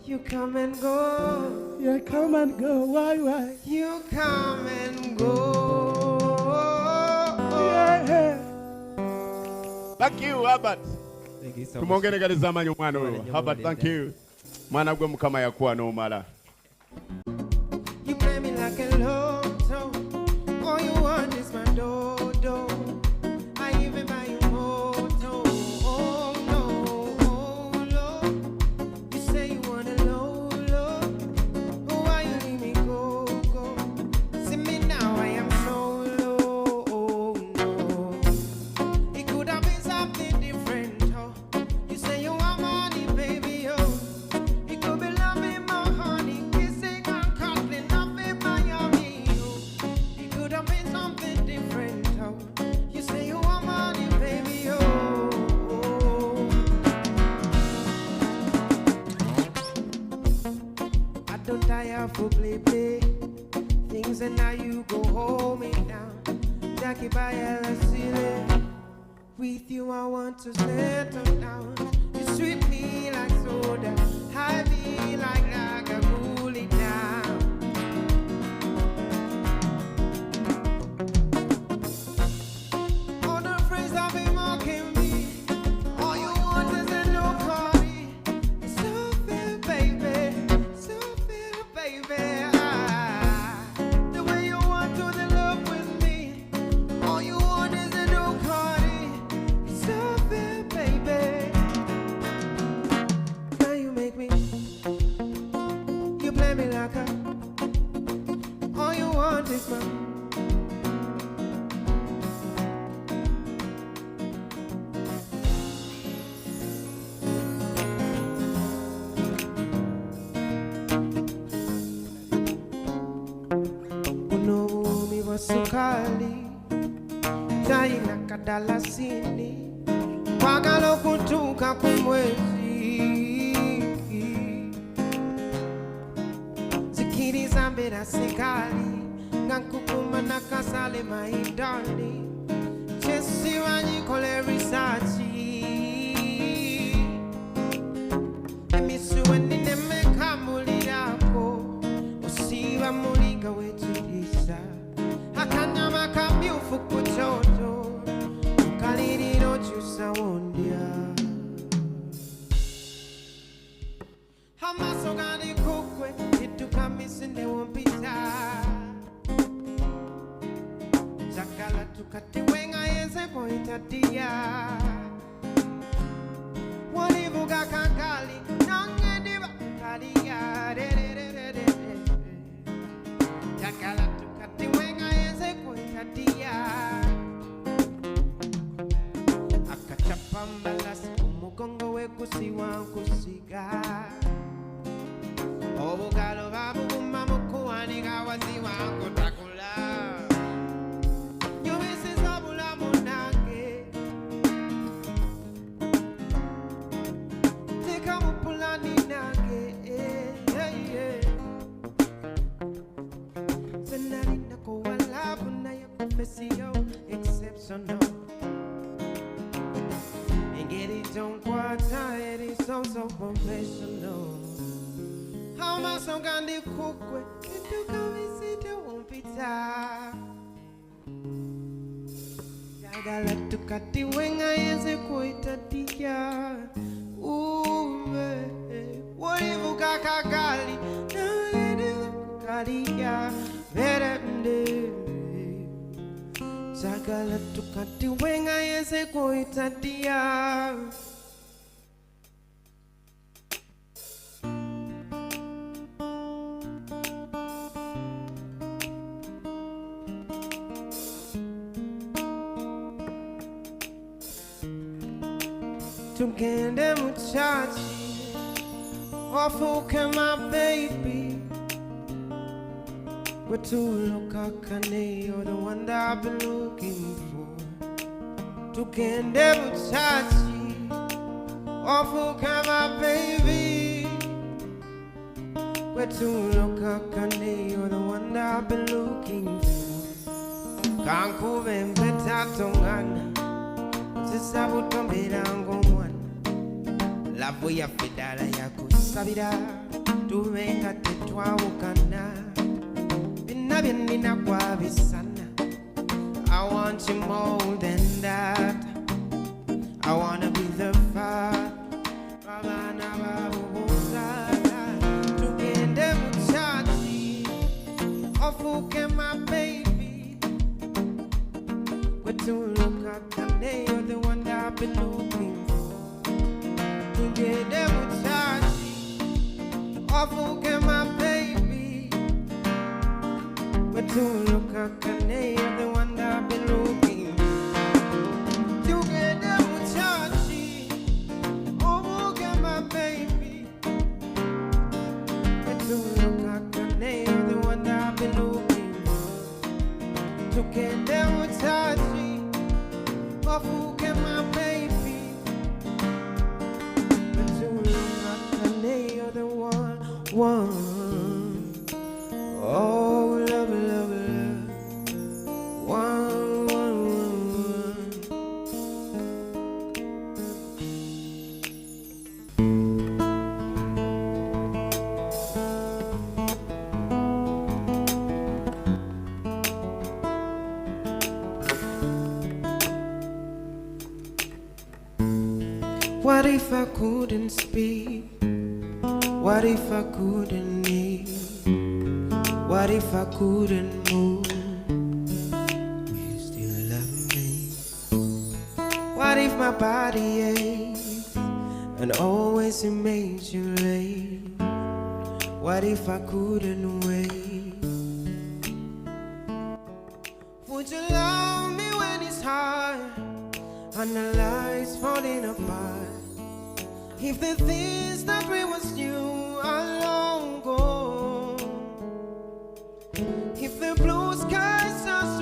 You come and go. You come and go. Why? You come and go. Yeah. Thank you, Herbert. Thank you so much. Tumongereza amanyi omwana oyo. Herbert, thank you. Mwana gwe Mukama yakuwa n'omala. You play me like a lotto. All you want is my dodo. I even buy you moto. Oh no, oh Lord. You say you want a low. Why you leave me go? See me now, I am solo. Oh no. It could have been something different. Oh. You say you want money, baby. Oh. It could be loving my honey, kissing and cuddling up in Miami. Oh. It could have been something different. Oh. You say you want money, baby. Oh. I don't tire for play. Things and now you go hold me down. Jackie by silly. With you I want to settle down. You sweet me like soda, high me like lager, cool it down. All the friends have been mocking me. All you want is a no party. So fair, baby. So fair, baby. The way you want to the love with me. All you want is a no party. So fair, baby. Now you make me. You play me like a. All you want is my. wa sukali taina kadalasini kwagala kutuka kumwezi zikiri zambera sikali ngankukuma nakasale maidani chesi wanyikole risachi emisuweni nemekamulirako usiba mulinga wetulisa akanyama kamyufu kuchoto ukaliriro chusawondya amaso gani kukwe itukamisine wompita jakala tukatiwenga yenze poitatia walivuga kankali nangediba kalia jakala tukatiwenga yenze poitatia akachapa mbalasi umugongo wekusiwa kusiga obugalo babuguma mukuwanika waziwa kutakula nyumisiza bulamu nange teka mupulani nange senalina kowalabu naye profesio exceptional engeri tonkwata eri so professional amaso gandi kukwe itukamisite wompita jagala tukatiwenga yenze kuitatia uwe wolivuka kagali nalediwa kukalia verende jagala tukatiwenga yenze kuitatia tugende muchachi wafuke my baby wetuloka kane you're the one that I've been looking for tugende muchachi wafuke my baby wetuloka kane you're the one that I've been looking for kankuve mpeta tongana sisabutombera ngomwana lavu ya fedala ya kusabira tuvenga tetwawukana bina byenina kwabisana I want you more than that I wanna be the father abana babubuzana tugende muchachi ofuke my baby wetuloka kane you're the one that I've been looking for tugende muchachi ofuke my baby wetuloka kane you're the one that I've been looking for tugende muchachi ofuke my baby wetuloka kane you're the one that I've been looking for tugende muchachi wafuke my baby but too long I know you're the one oh love love love one What if I couldn't speak? What if I couldn't eat? What if I couldn't move? Will you still love me? What if my body aches and always it makes you late? What if I couldn't wait? Would you love me when it's hard and the lights falling apart? If the things that we was new are long gone, if the blue skies are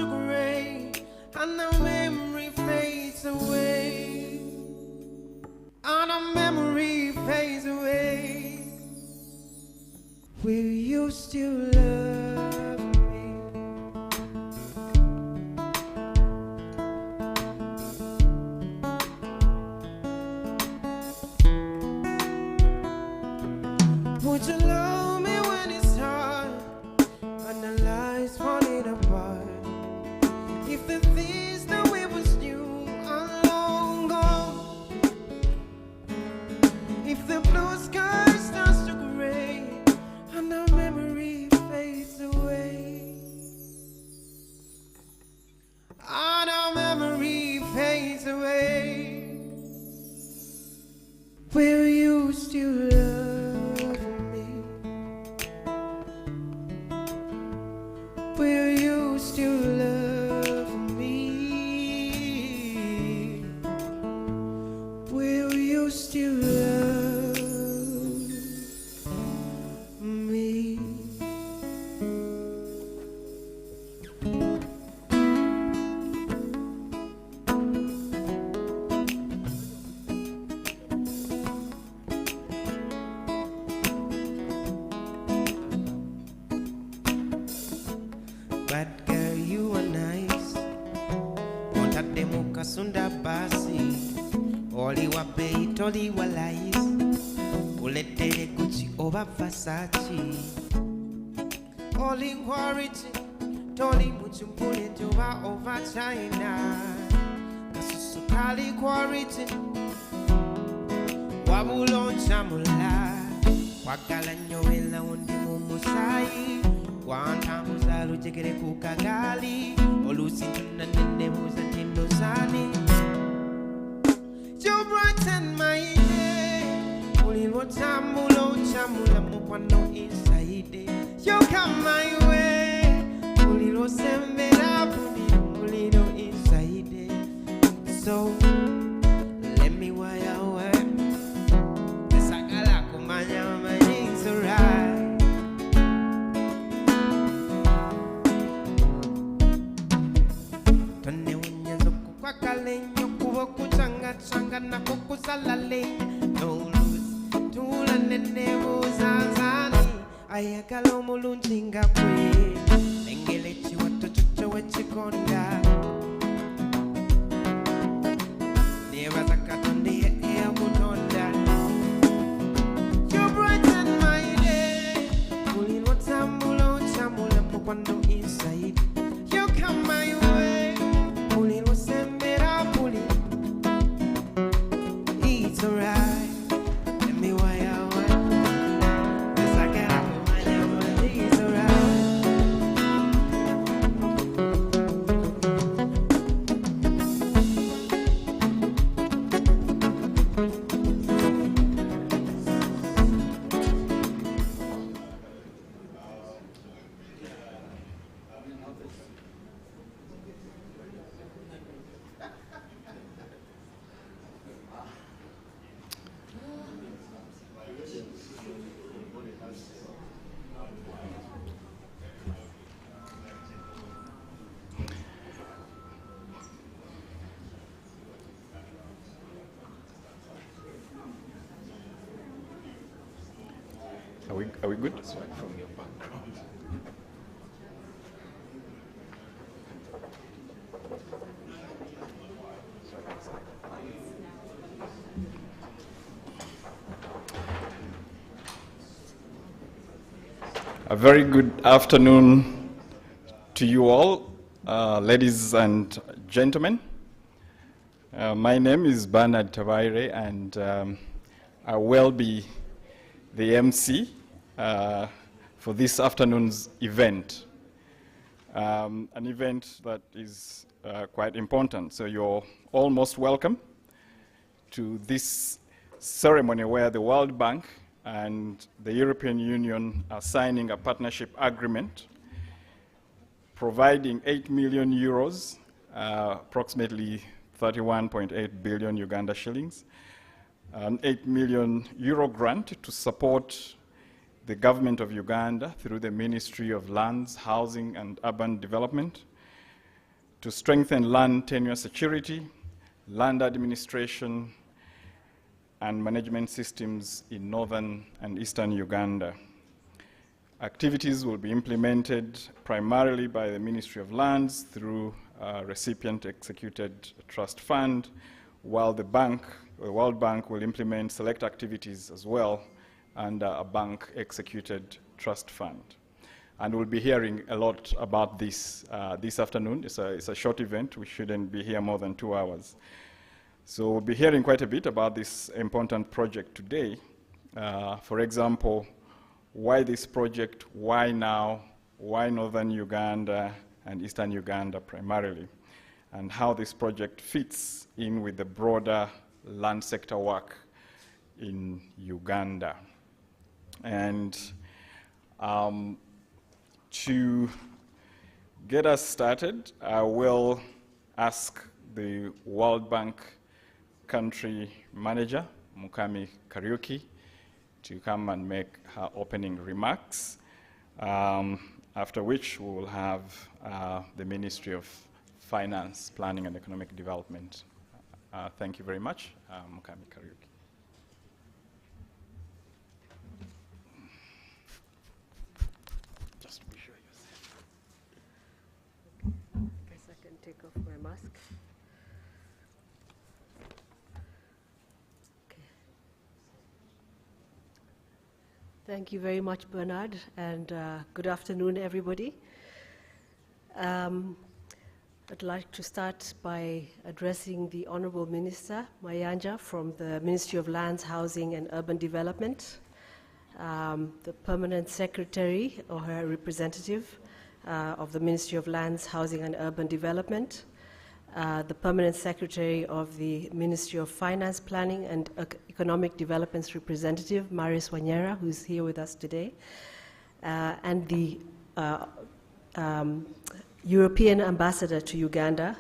still love me? Would you love me when it's hard and the life's falling apart? If the things that we was new are long gone, if the blue sky starts to gray and our memory fades away, and our memory fades away, will you still love me? Will you still love me? Will you still love me? Bad girl, you are nice. Montate muka sunda basi. Oli wa bei, toli wa lais. Ulete Gucci over Versace. Oli quality, toli muchumpule joa over China. Kasusu kali quality. Wabulon chamula. Wakala nyoela undi mumusai. Wanta muzalu jegere kukagali. Olusi tuna nene muzatindo sani. You brighten my day. Ulilo chamula mukwano inside. You come my way. Ulilo sembera ulilo inside. So let me wire away. Sakala kumanya manings alright. Tone unyanzo kukwakalenyo kuwa kuchanga changa na kukusalaleña. No lose tula nene muzazani. Ayakalo mulunjinga kwe. Engelechi watochocho wechikonda. Neva zakatonde ea kutonda. You brighten my day. Ulilo chamula mukwano inside. You come my way. Ulilo sembera puli. It's alright. Let me wire away. Yes, I get up on my own. It's alright. Are we good? A very good afternoon to you all, ladies and gentlemen. My name is Bernard Tavaire, and I will be the MC for this afternoon's event, an event that is quite important. So you're all most welcome to this ceremony where the World Bank and the European Union are signing a partnership agreement providing 8 million euros, approximately 31.8 billion Uganda shillings, an 8 million euro grant to support the government of Uganda through the Ministry of Lands, Housing and Urban Development to strengthen land tenure security, land administration, and management systems in northern and eastern Uganda. Activities will be implemented primarily by the Ministry of Lands through a recipient-executed trust fund, while the World Bank will implement select activities as well under a bank-executed trust fund. And we'll be hearing a lot about this this afternoon. It's a short event. We shouldn't be here more than 2 hours. So we'll be hearing quite a bit about this important project today. For example, why this project, why now, why Northern Uganda and Eastern Uganda primarily, and how this project fits in with the broader land sector work in Uganda. And to get us started, I will ask the World Bank Country Manager, Mukami Kariuki, to come and make her opening remarks, after which we will have the Ministry of Finance, Planning and Economic Development. Thank you very much, Mukami Kariuki. Just be sure you're safe. I guess I can take off my mask. Okay. Thank you very much, Bernard, and good afternoon, everybody. I'd like to start by addressing the Honorable Minister, Mayanja, from the Ministry of Lands, Housing and Urban Development, the Permanent Secretary or her representative of the Ministry of Lands, Housing and Urban Development, the Permanent Secretary of the Ministry of Finance, Planning and Economic Development's representative, Marius Wanyera, who's here with us today, and the European Ambassador to Uganda,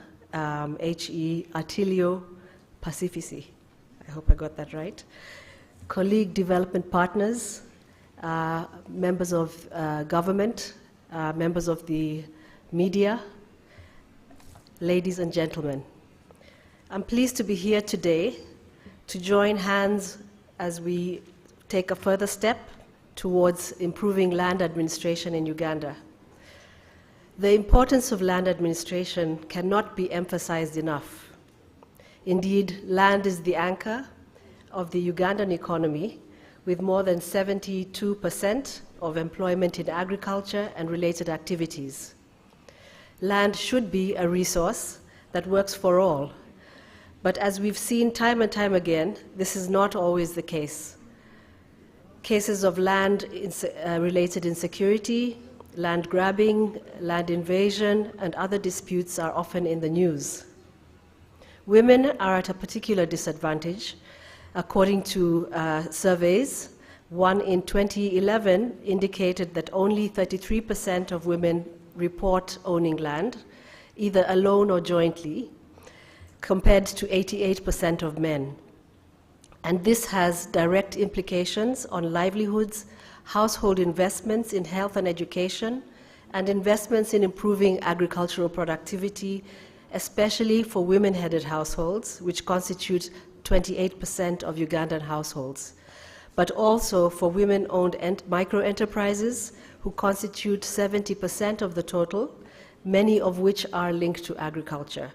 H.E. Attilio Pacifici. I hope I got that right. Colleague development partners, members of government, members of the media, ladies and gentlemen. I'm pleased to be here today to join hands as we take a further step towards improving land administration in Uganda. The importance of land administration cannot be emphasized enough. Indeed, land is the anchor of the Ugandan economy, with more than 72% of employment in agriculture and related activities. Land should be a resource that works for all, but as we've seen time and time again, this is not always the case. Cases of land-related insecurity, land grabbing, land invasion, and other disputes are often in the news. Women are at a particular disadvantage. According to surveys, one in 2011 indicated that only 33% of women report owning land, either alone or jointly, compared to 88% of men. And this has direct implications on livelihoods, household investments in health and education, and investments in improving agricultural productivity, especially for women-headed households, which constitute 28% of Ugandan households, but also for women-owned micro-enterprises, who constitute 70% of the total, many of which are linked to agriculture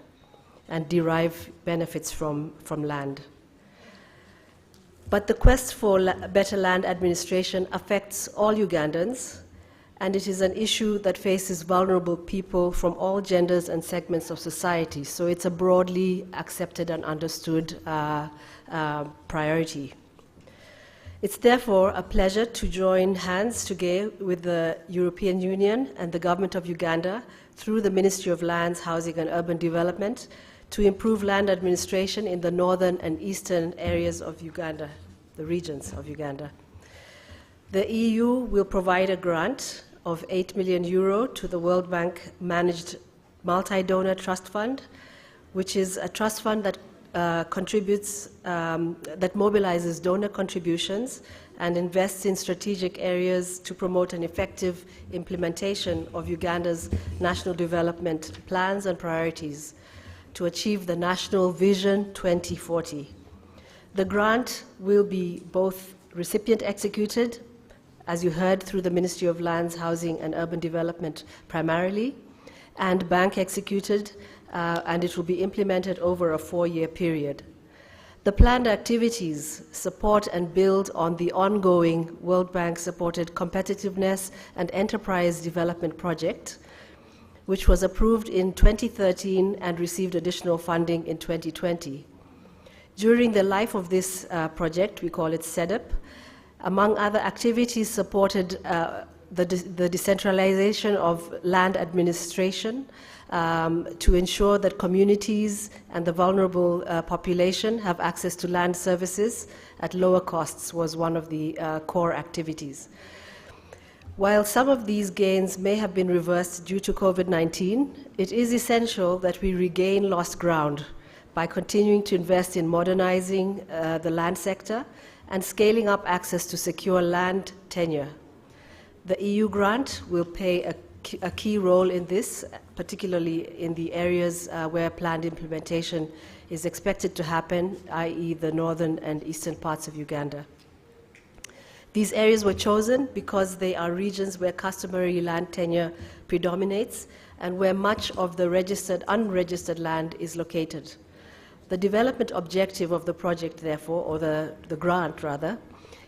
and derive benefits from land. But the quest for better land administration affects all Ugandans, and it is an issue that faces vulnerable people from all genders and segments of society. So it's a broadly accepted and understood priority. It's therefore a pleasure to join hands together with the European Union and the Government of Uganda through the Ministry of Lands, Housing and Urban Development to improve land administration in the northern and eastern areas of Uganda, the regions of Uganda. The EU will provide a grant of 8 million euro to the World Bank managed multi-donor trust fund, which is a trust fund that that mobilizes donor contributions and invests in strategic areas to promote an effective implementation of Uganda's national development plans and priorities to achieve the National Vision 2040. The grant will be both recipient executed as you heard, through the Ministry of Lands, Housing and Urban Development primarily, and bank executed, and it will be implemented over a 4-year period. The planned activities support and build on the ongoing World Bank-supported Competitiveness and Enterprise Development Project, which was approved in 2013 and received additional funding in 2020. During the life of this project, we call it CEDEP, among other activities supported the decentralization of land administration to ensure that communities and the vulnerable population have access to land services at lower costs was one of the core activities. While some of these gains may have been reversed due to COVID-19, it is essential that we regain lost ground by continuing to invest in modernizing the land sector and scaling up access to secure land tenure. The EU grant will play a key role in this, particularly in the areas where planned implementation is expected to happen, i.e. the northern and eastern parts of Uganda. These areas were chosen because they are regions where customary land tenure predominates and where much of the registered, unregistered land is located. The development objective of the project, therefore, or the grant rather,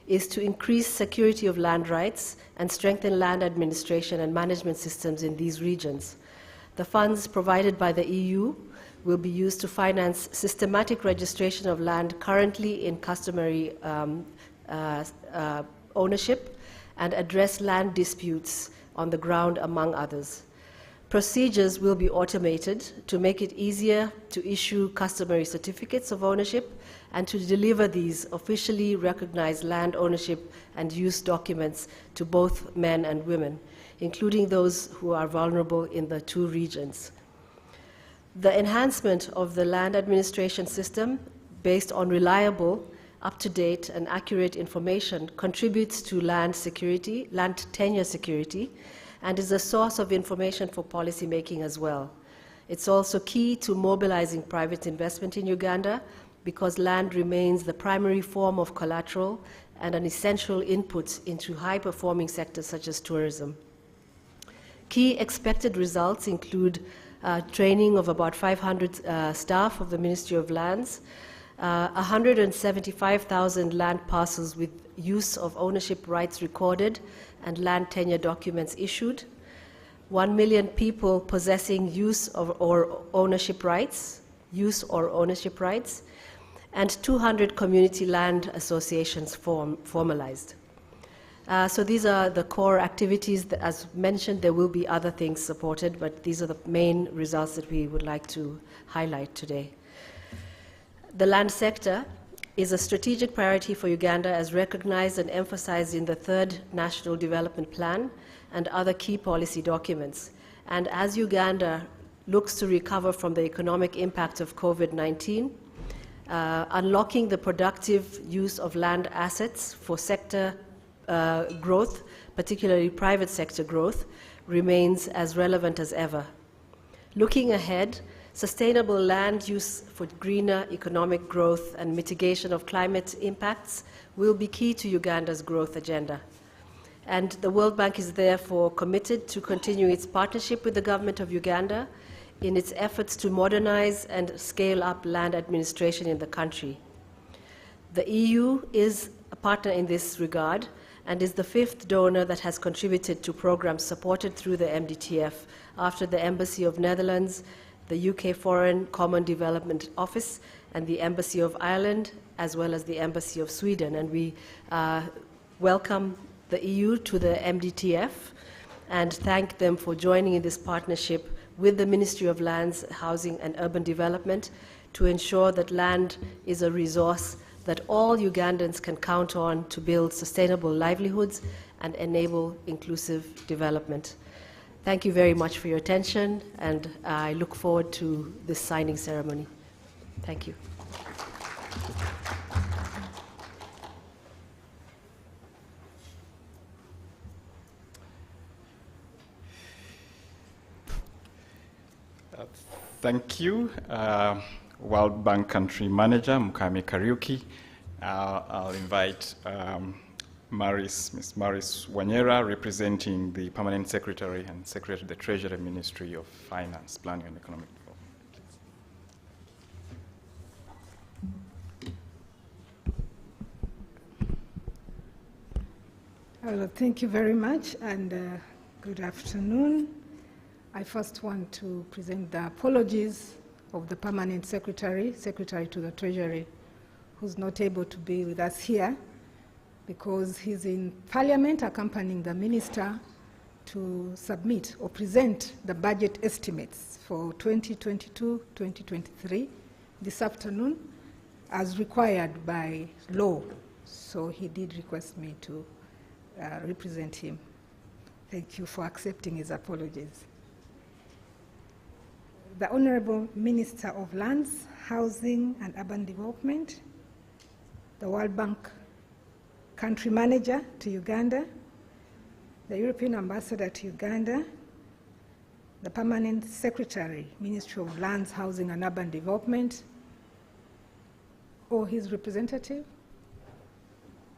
is to increase security of land rights and strengthen land administration and management systems in these regions. The funds provided by the EU will be used to finance systematic registration of land currently in customary ownership and address land disputes on the ground, among others. Procedures will be automated to make it easier to issue customary certificates of ownership and to deliver these officially recognized land ownership and use documents to both men and women, including those who are vulnerable in the two regions. The enhancement of the land administration system based on reliable, up-to-date and accurate information contributes to land security, land tenure security, and is a source of information for policy making as well. It's also key to mobilizing private investment in Uganda because land remains the primary form of collateral and an essential input into high-performing sectors such as tourism. Key expected results include training of about 500 staff of the Ministry of Lands, 175,000 land parcels with use of ownership rights recorded and land tenure documents issued, 1 million people possessing use or ownership rights, and 200 community land associations formalized. So these are the core activities. As mentioned, there will be other things supported, but these are the main results that we would like to highlight today. The land sector is a strategic priority for Uganda as recognized and emphasized in the Third National Development Plan and other key policy documents. And as Uganda looks to recover from the economic impact of COVID-19, unlocking the productive use of land assets for sector growth, particularly private sector growth, remains as relevant as ever. Looking ahead, sustainable land use for greener economic growth and mitigation of climate impacts will be key to Uganda's growth agenda. And the World Bank is therefore committed to continue its partnership with the government of Uganda in its efforts to modernize and scale up land administration in the country. The EU is a partner in this regard and is the 5th donor that has contributed to programs supported through the MDTF after the Embassy of Netherlands, the UK Foreign Common Development Office, and the Embassy of Ireland, as well as the Embassy of Sweden. And we welcome the EU to the MDTF and thank them for joining in this partnership with the Ministry of Lands, Housing and Urban Development to ensure that land is a resource that all Ugandans can count on to build sustainable livelihoods and enable inclusive development. Thank you very much for your attention, and I look forward to this signing ceremony. Thank you. Thank you, World Bank Country Manager Mukami Kariuki. I'll invite Ms. Maris Wanyera, representing the Permanent Secretary and Secretary to the Treasury Ministry of Finance, Planning and Economic Development. Well, thank you very much, and good afternoon. I first want to present the apologies of the Permanent Secretary to the Treasury, who's not able to be with us here because he's in Parliament accompanying the Minister to submit or present the budget estimates for 2022-2023 this afternoon as required by law. So he did request me to represent him. Thank you for accepting his apologies. The Honorable Minister of Lands, Housing and Urban Development, the World Bank Country Manager to Uganda, the European Ambassador to Uganda, the Permanent Secretary, Ministry of Lands, Housing and Urban Development, or his representative,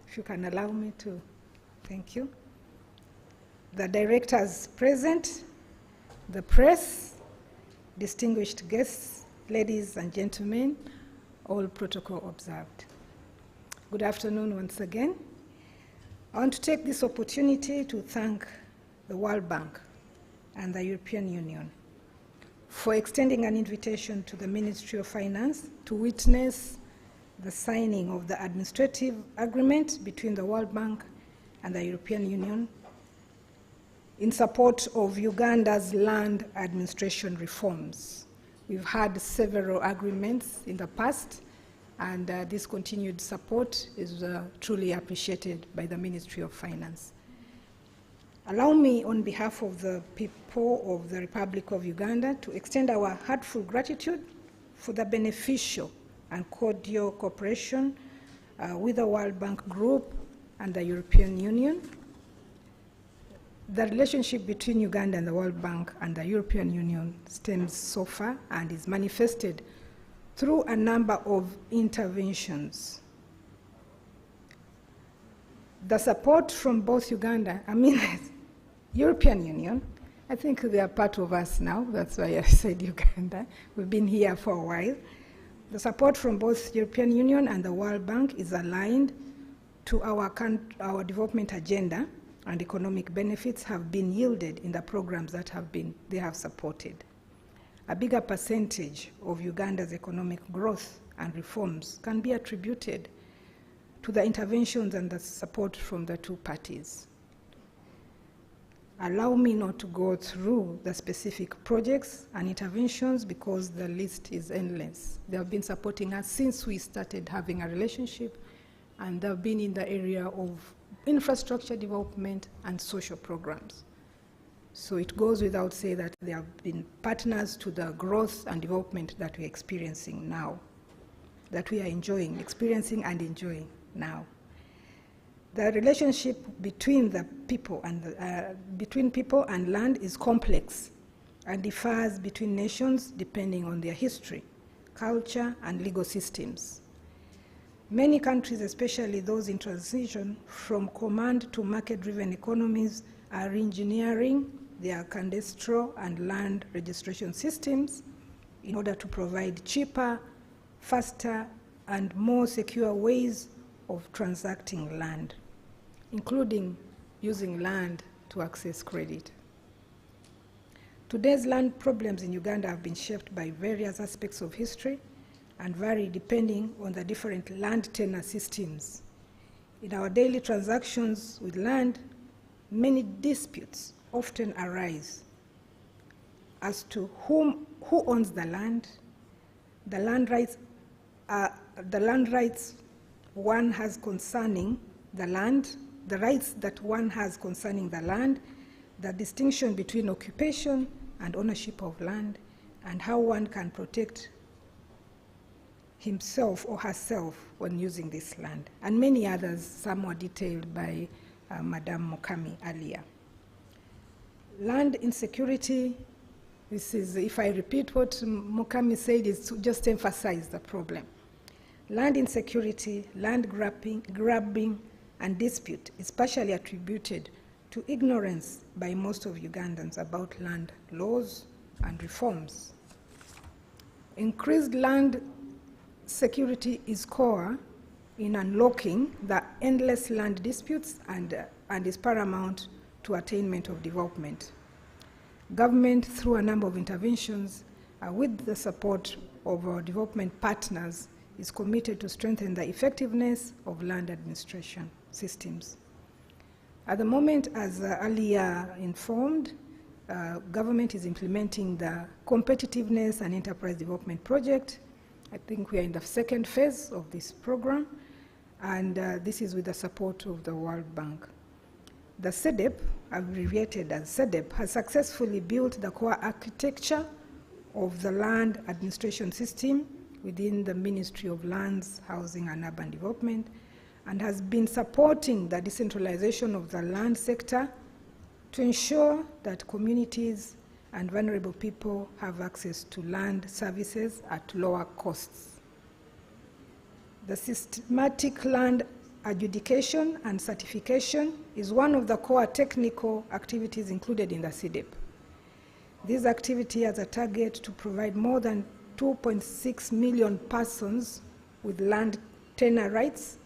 if you can allow me to, thank you. The directors present, the press, distinguished guests, ladies and gentlemen, all protocol observed. Good afternoon once again. I want to take this opportunity to thank the World Bank and the European Union for extending an invitation to the Ministry of Finance to witness the signing of the administrative agreement between the World Bank and the European Union in support of Uganda's land administration reforms. We've had several agreements in the past, and this continued support is truly appreciated by the Ministry of Finance. Allow me, on behalf of the people of the Republic of Uganda, to extend our heartful gratitude for the beneficial and cordial cooperation with the World Bank Group and the European Union. The relationship between Uganda and the World Bank and the European Union stems so far and is manifested through a number of interventions. The support from both Uganda, European Union, I think they are part of us now, that's why I said Uganda. We've been here for a while. The support from both European Union and the World Bank is aligned to our development agenda, and economic benefits have been yielded in the programs that they have supported. A bigger percentage of Uganda's economic growth and reforms can be attributed to the interventions and the support from the two parties. Allow me not to go through the specific projects and interventions because the list is endless. They have been supporting us since we started having a relationship, and they've been in the area of infrastructure development and social programs. So it goes without saying that they have been partners to the growth and development that we're experiencing now, that we are experiencing and enjoying now. The relationship between the people and between people and land is complex and differs between nations depending on their history, culture, and legal systems. Many countries, especially those in transition from command to market-driven economies, are engineering their cadastral and land registration systems in order to provide cheaper, faster, and more secure ways of transacting land, including using land to access credit. Today's land problems in Uganda have been shaped by various aspects of history and vary depending on the different land tenure systems. In our daily transactions with land, many disputes often arise as to who owns the land rights one has concerning the land, the rights that one has concerning the land, the distinction between occupation and ownership of land, and how one can protect himself or herself when using this land, and many others, some were detailed by Madam Mukami earlier. Land insecurity, this is, if I repeat what Mukami said, is to just emphasize the problem. Land insecurity, land grabbing, and dispute is partially attributed to ignorance by most of Ugandans about land laws and reforms. Increased land security is core in unlocking the endless land disputes and is paramount to attainment of development. Government, through a number of interventions, with the support of our development partners, is committed to strengthen the effectiveness of land administration systems. At the moment, as earlier informed, government is implementing the Competitiveness and Enterprise Development Project. I think we are in the second phase of this program, and this is with the support of the World Bank. The CEDEP, abbreviated as CEDEP, has successfully built the core architecture of the land administration system within the Ministry of Lands, Housing and Urban Development, and has been supporting the decentralization of the land sector to ensure that communities and vulnerable people have access to land services at lower costs. The systematic land adjudication and certification is one of the core technical activities included in the CEDEP. This activity has a target to provide more than 2.6 million persons with land tenure rights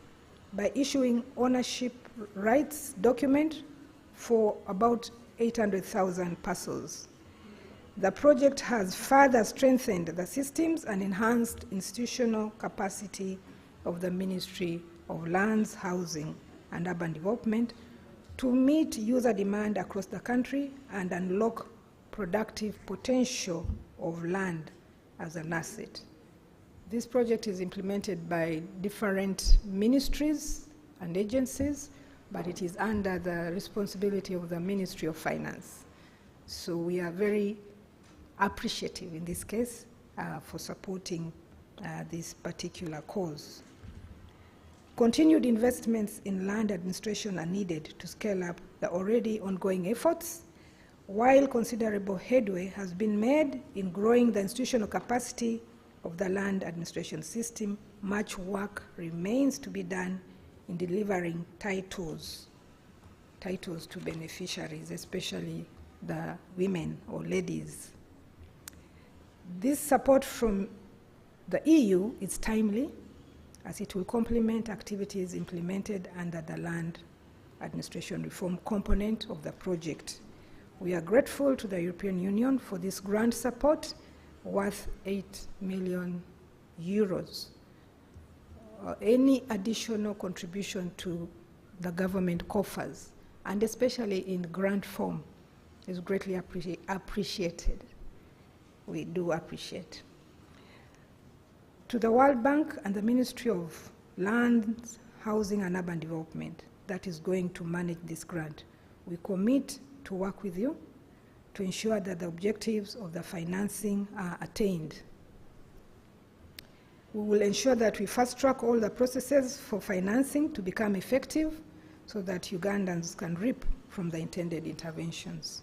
by issuing ownership rights document for about 800,000 parcels. The project has further strengthened the systems and enhanced institutional capacity of the Ministry of Lands, Housing and Urban Development to meet user demand across the country and unlock productive potential of land as an asset. This project is implemented by different ministries and agencies, but it is under the responsibility of the Ministry of Finance. So we are very appreciative in this case for supporting this particular cause. Continued investments in land administration are needed to scale up the already ongoing efforts. While considerable headway has been made in growing the institutional capacity of the land administration system, much work remains to be done in delivering titles to beneficiaries, especially the women or ladies. This support from the EU is timely, as it will complement activities implemented under the land administration reform component of the project. We are grateful to the European Union for this grant support worth 8 million euros. Any additional contribution to the government coffers, and especially in grant form, is greatly appreciated. We do appreciate. To the World Bank and the Ministry of Lands, Housing and Urban Development that is going to manage this grant, we commit to work with you to ensure that the objectives of the financing are attained. We will ensure that we fast-track all the processes for financing to become effective so that Ugandans can reap from the intended interventions.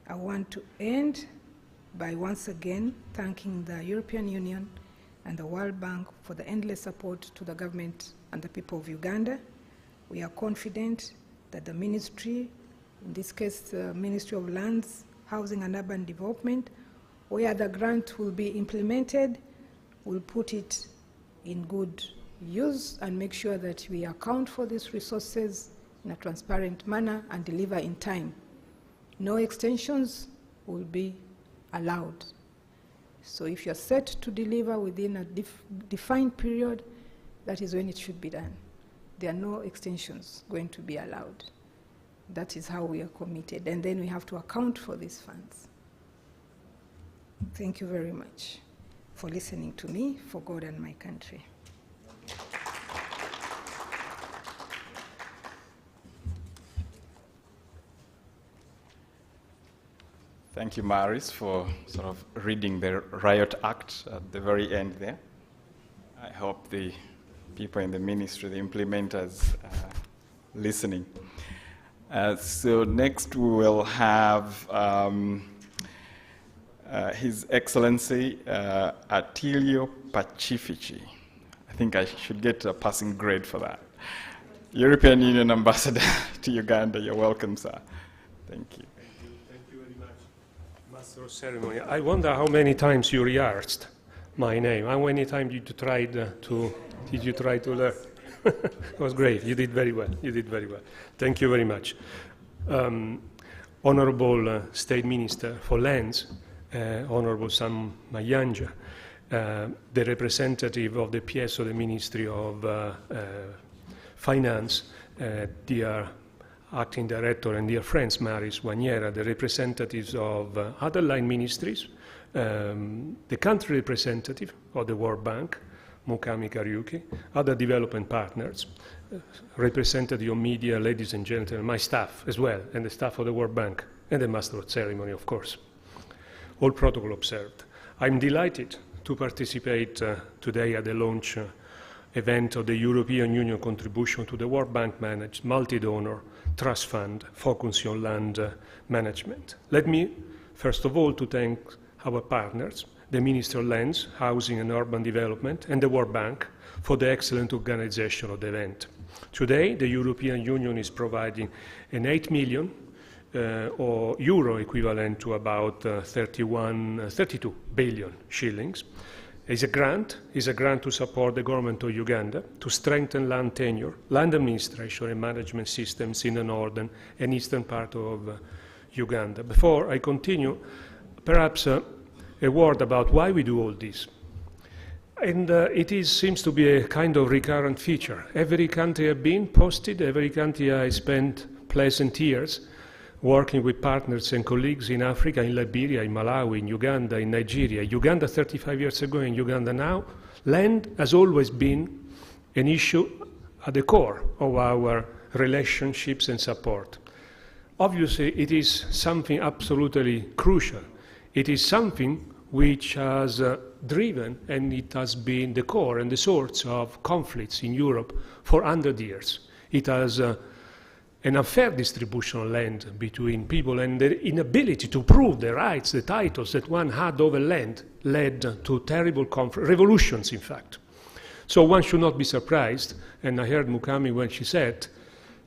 I want to end by once again thanking the European Union and the World Bank for the endless support to the government and the people of Uganda. We are confident that the ministry, in this case the Ministry of Lands, Housing and Urban Development, where the grant will be implemented, will put it in good use and make sure that we account for these resources in a transparent manner and deliver in time. No extensions will be allowed. So if you're set to deliver within a defined period, that is when it should be done. There are no extensions going to be allowed. That is how we are committed. And then we have to account for these funds. Thank you very much for listening to me, for God and my country. Thank you, Maris, for sort of reading the Riot Act at the very end there. I hope the people in the ministry, the implementers, listening. So next we will have His Excellency Attilio Pacifici. I think I should get a passing grade for that. European Union Ambassador to Uganda. You're welcome, sir. Thank you. Thank you very much, Master of Ceremony. I wonder how many times you rehearsed my name. How many times did you try to learn? It was great. You did very well. You did very well. Thank you very much. Honorable State Minister for Lands, Honorable Sam Mayanja, the representative of the PS of the Ministry of Finance, dear Acting Director and dear friends, Maris Waniera, the representatives of other line ministries, the country representative of the World Bank, Mukami Kariuki, other development partners, representative of media, ladies and gentlemen, my staff as well, and the staff of the World Bank, and the Master of Ceremony, of course. All protocol observed. I'm delighted to participate today at the launch event of the European Union contribution to the World Bank managed multi-donor trust fund focusing on land management. Let me, first of all, to thank our partners, the Ministry of Lands, Housing and Urban Development, and the World Bank for the excellent organization of the event. Today, the European Union is providing an 8 million or euro equivalent to about 32 billion shillings. Is a grant to support the government of Uganda to strengthen land tenure, land administration and management systems in the northern and eastern part of Uganda. Before I continue, perhaps a word about why we do all this. And seems to be a kind of recurrent feature. Every country I've been posted, every country I spent pleasant years working with partners and colleagues in Africa, in Liberia, in Malawi, in Uganda, in Nigeria. Uganda 35 years ago and Uganda now. Land has always been an issue at the core of our relationships and support. Obviously, it is something absolutely crucial. It is something which has driven, and it has been the core and the source of conflicts in Europe for 100 years. It has an unfair distribution of land between people, and the inability to prove the rights, the titles that one had over land led to terrible revolutions, in fact. So one should not be surprised, and I heard Mukami when she said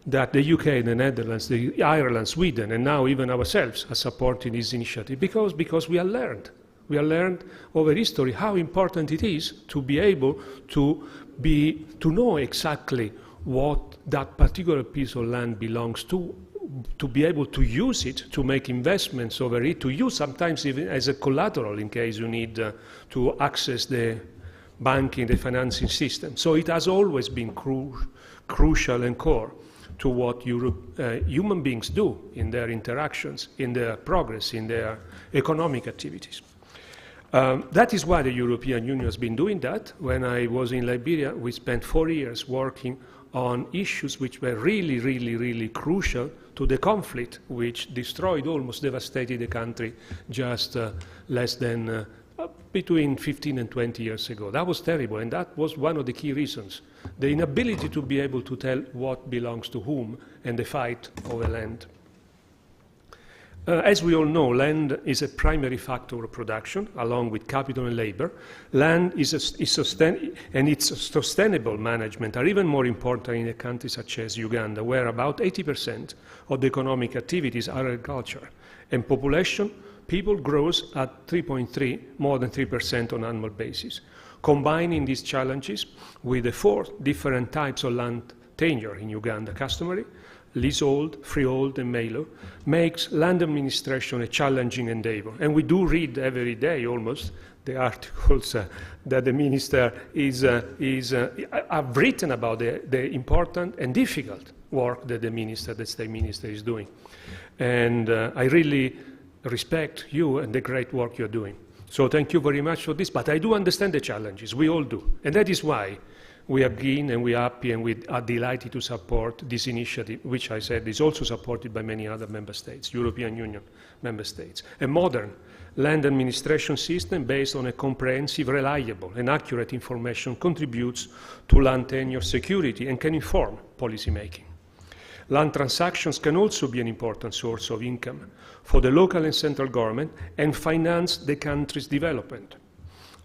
that the UK, the Netherlands, the Ireland, Sweden, and now even ourselves are supporting this initiative because we are learned. We are learned over history how important it is to be able to know exactly what that particular piece of land belongs to be able to use it, to make investments over it, to use sometimes even as a collateral in case you need to access the banking, the financing system. So it has always been crucial and core to what human beings do in their interactions, in their progress, in their economic activities. That is why the European Union has been doing that. When I was in Liberia, we spent 4 years working on issues which were really, really, really crucial to the conflict which destroyed, almost devastated the country just less than between 15 and 20 years ago. That was terrible, and that was one of the key reasons. The inability to be able to tell what belongs to whom and the fight over land. As we all know, land is a primary factor of production, along with capital and labor. Land and its sustainable management are even more important in a country such as Uganda, where about 80% of the economic activities are agriculture, and population, people grows at 3.3, more than 3% on an annual basis. Combining these challenges with the 4 different types of land tenure in Uganda customary, leasehold, freehold, and mallow, makes land administration a challenging endeavor. And we do read every day almost the articles that the minister have written about the important and difficult work that the state minister is doing. And I really respect you and the great work you're doing. So thank you very much for this, but I do understand the challenges, we all do. And that is why we are keen and we are happy and we are delighted to support this initiative, which I said is also supported by many other member states, European Union member states. A modern land administration system based on a comprehensive, reliable and accurate information contributes to land tenure security and can inform policy making. Land transactions can also be an important source of income for the local and central government and finance the country's development.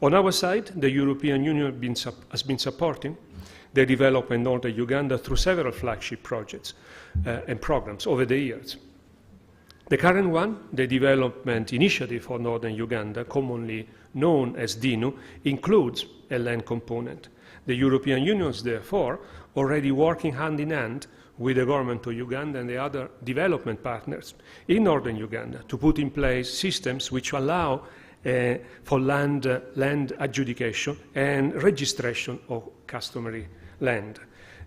On our side, the European Union has been supporting the development in northern Uganda through several flagship projects and programs over the years. The current one, the Development Initiative for Northern Uganda, commonly known as DINU, includes a land component. The European Union is therefore already working hand in hand with the government of Uganda and the other development partners in northern Uganda to put in place systems which allow for land adjudication and registration of customary land.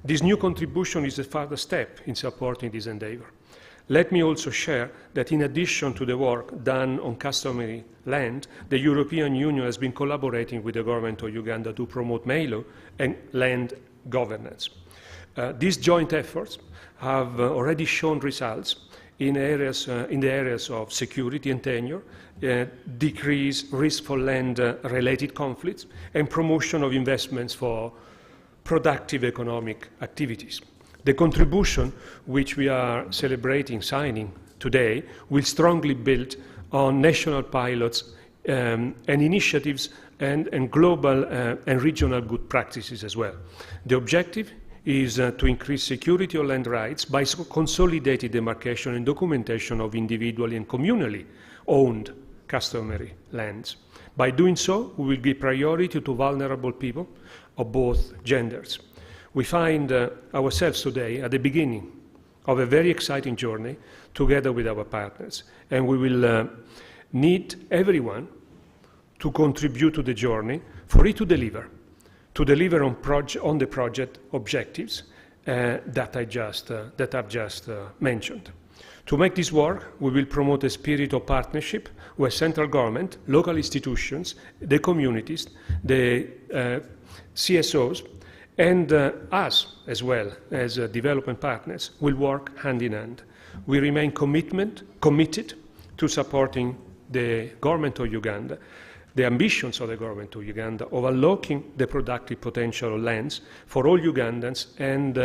This new contribution is a further step in supporting this endeavor. Let me also share that in addition to the work done on customary land, the European Union has been collaborating with the government of Uganda to promote MALO and land governance. These joint efforts have already shown results in the areas of security and tenure, decrease risk for land-related conflicts, and promotion of investments for productive economic activities. The contribution which we are celebrating signing today will strongly build on national pilots and initiatives and global and regional good practices as well. The objective is to increase security of land rights by consolidating demarcation and documentation of individually and communally owned customary lands. By doing so, we will give priority to vulnerable people of both genders. We find ourselves today at the beginning of a very exciting journey together with our partners, and we will need everyone to contribute to the journey for it to deliver on the project objectives that I've just mentioned. To make this work, we will promote a spirit of partnership with central government, local institutions, the communities, the CSOs, and us as well as development partners will work hand in hand. We remain committed to supporting the government of Uganda, the ambitions of the government of Uganda of unlocking the productive potential of lands for all Ugandans and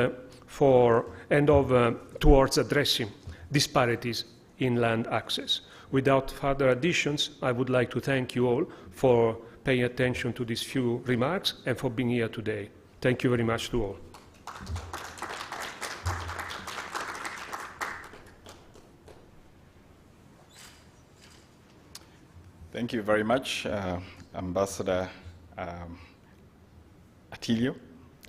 towards addressing disparities in land access. Without further additions, I would like to thank you all for paying attention to these few remarks and for being here today. Thank you very much to all. Thank you very much, Ambassador Attilio.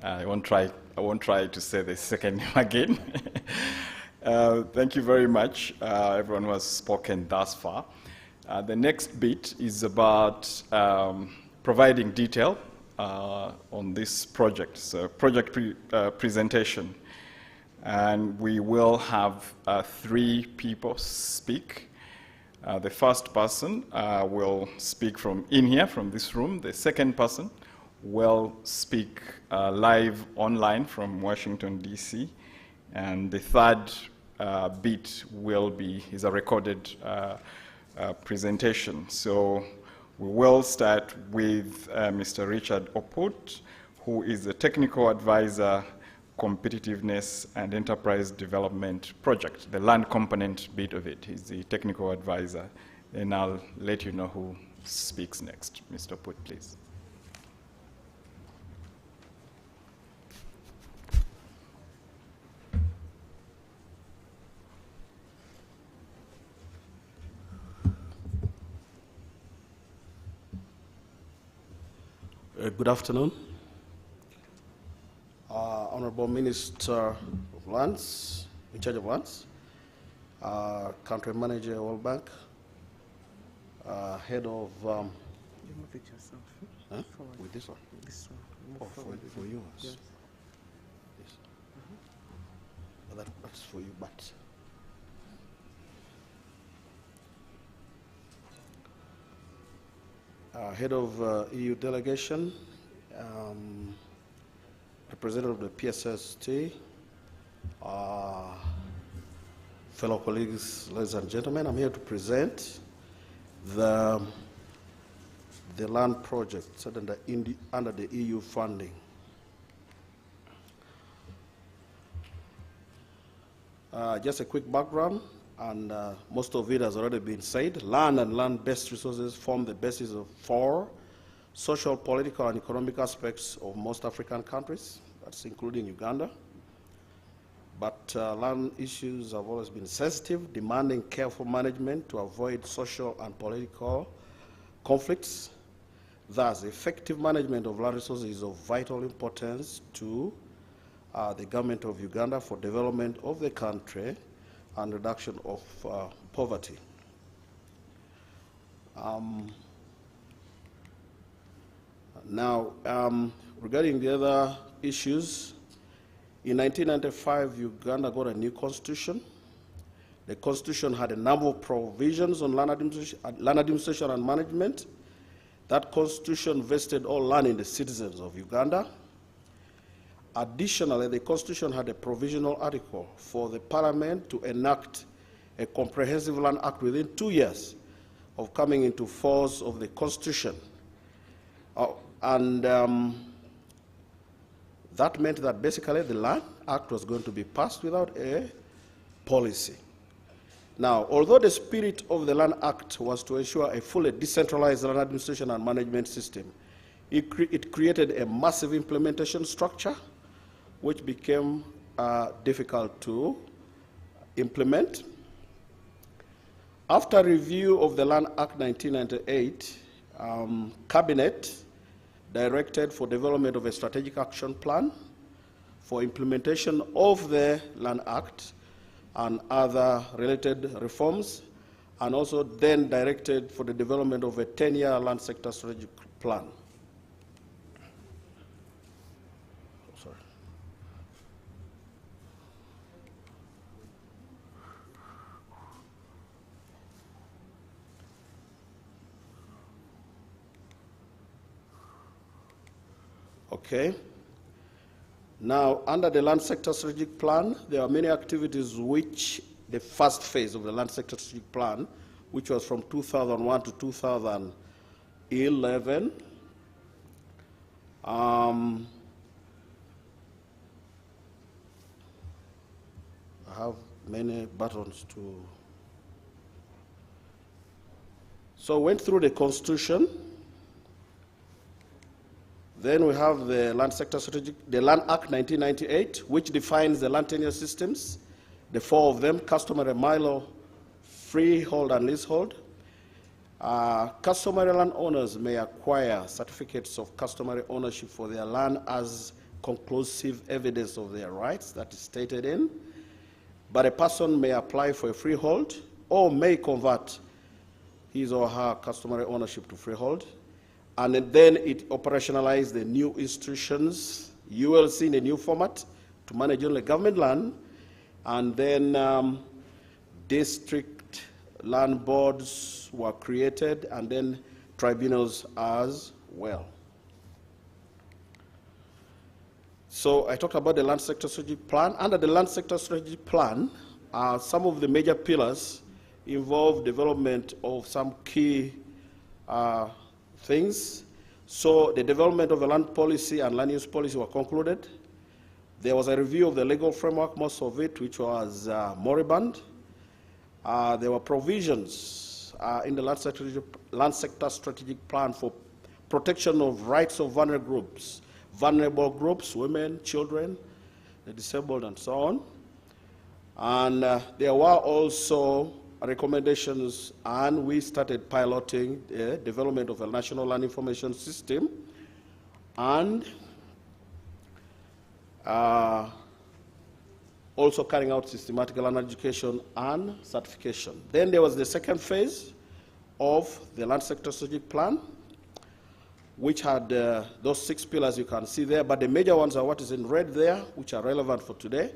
I won't try to say the second name again. Thank you very much, everyone who has spoken thus far. The next bit is about providing detail on this project, so project presentation. And we will have 3 people speak. The first person will speak from in here, from this room. The second person will speak live online from Washington, D.C. And the third bit is a recorded presentation. So we will start with Mr. Richard Oput, who is the Technical Advisor, Competitiveness and Enterprise Development Project, the land component bit of it. He's the Technical Advisor. And I'll let you know who speaks next. Mr. Oput, please. Good afternoon. Honorable Minister of Lands, in charge of lands, Country Manager, World Bank, Head of... you move it yourself. Huh? With this one? This one. For yours? Yes. Yes. Well, that's for you, but... Head of EU delegation, representative of the PSST, fellow colleagues, ladies and gentlemen, I'm here to present the land project under the EU funding. Just a quick background, and most of it has already been said. Land and land-based resources form the basis of 4 social, political, and economic aspects of most African countries. that's including Uganda. But land issues have always been sensitive, demanding careful management to avoid social and political conflicts. Thus, effective management of land resources is of vital importance to the government of Uganda for development of the country and reduction of poverty. Now, regarding the other issues, in 1995, Uganda got a new constitution. The constitution had a number of provisions on land administration and management. That constitution vested all land in the citizens of Uganda. Additionally, the constitution had a provisional article for the parliament to enact a comprehensive land act within 2 years of coming into force of the constitution. That meant that basically the Land Act was going to be passed without a policy. Now, although the spirit of the Land Act was to ensure a fully decentralized land administration and management system, it created a massive implementation structure which became difficult to implement. After review of the Land Act 1998, Cabinet directed for development of a strategic action plan for implementation of the Land Act and other related reforms, and also then directed for the development of a 10-year land sector strategic plan. Sorry. Okay. Now, under the land sector strategic plan, there are many activities which the first phase of the land sector strategic plan, which was from 2001 to 2011, I have many buttons to. So went through the Constitution. Then we have the Land Sector Strategic, the Land Act 1998, which defines the land tenure systems, the four of them: customary, milo, freehold, and leasehold. Customary land owners may acquire certificates of customary ownership for their land as conclusive evidence of their rights, that is stated in. But a person may apply for a freehold or may convert his or her customary ownership to freehold. And then it operationalized the new institutions, ULC in a new format, to manage only government land, and then district land boards were created, and then tribunals as well. So I talked about the land sector strategic plan. Under the land sector strategic plan, some of the major pillars involve development of some key things. So the development of the land policy and land use policy were concluded. There was a review of the legal framework, most of it, which was moribund. There were provisions in the land sector strategic plan for protection of rights of vulnerable groups, women, children, the disabled, and so on. And there were also recommendations, and we started piloting the development of a national land information system, and also carrying out systematic land education and certification. Then there was the second phase of the land sector strategic plan, which had those 6 pillars you can see there, but the major ones are what is in red there, which are relevant for today.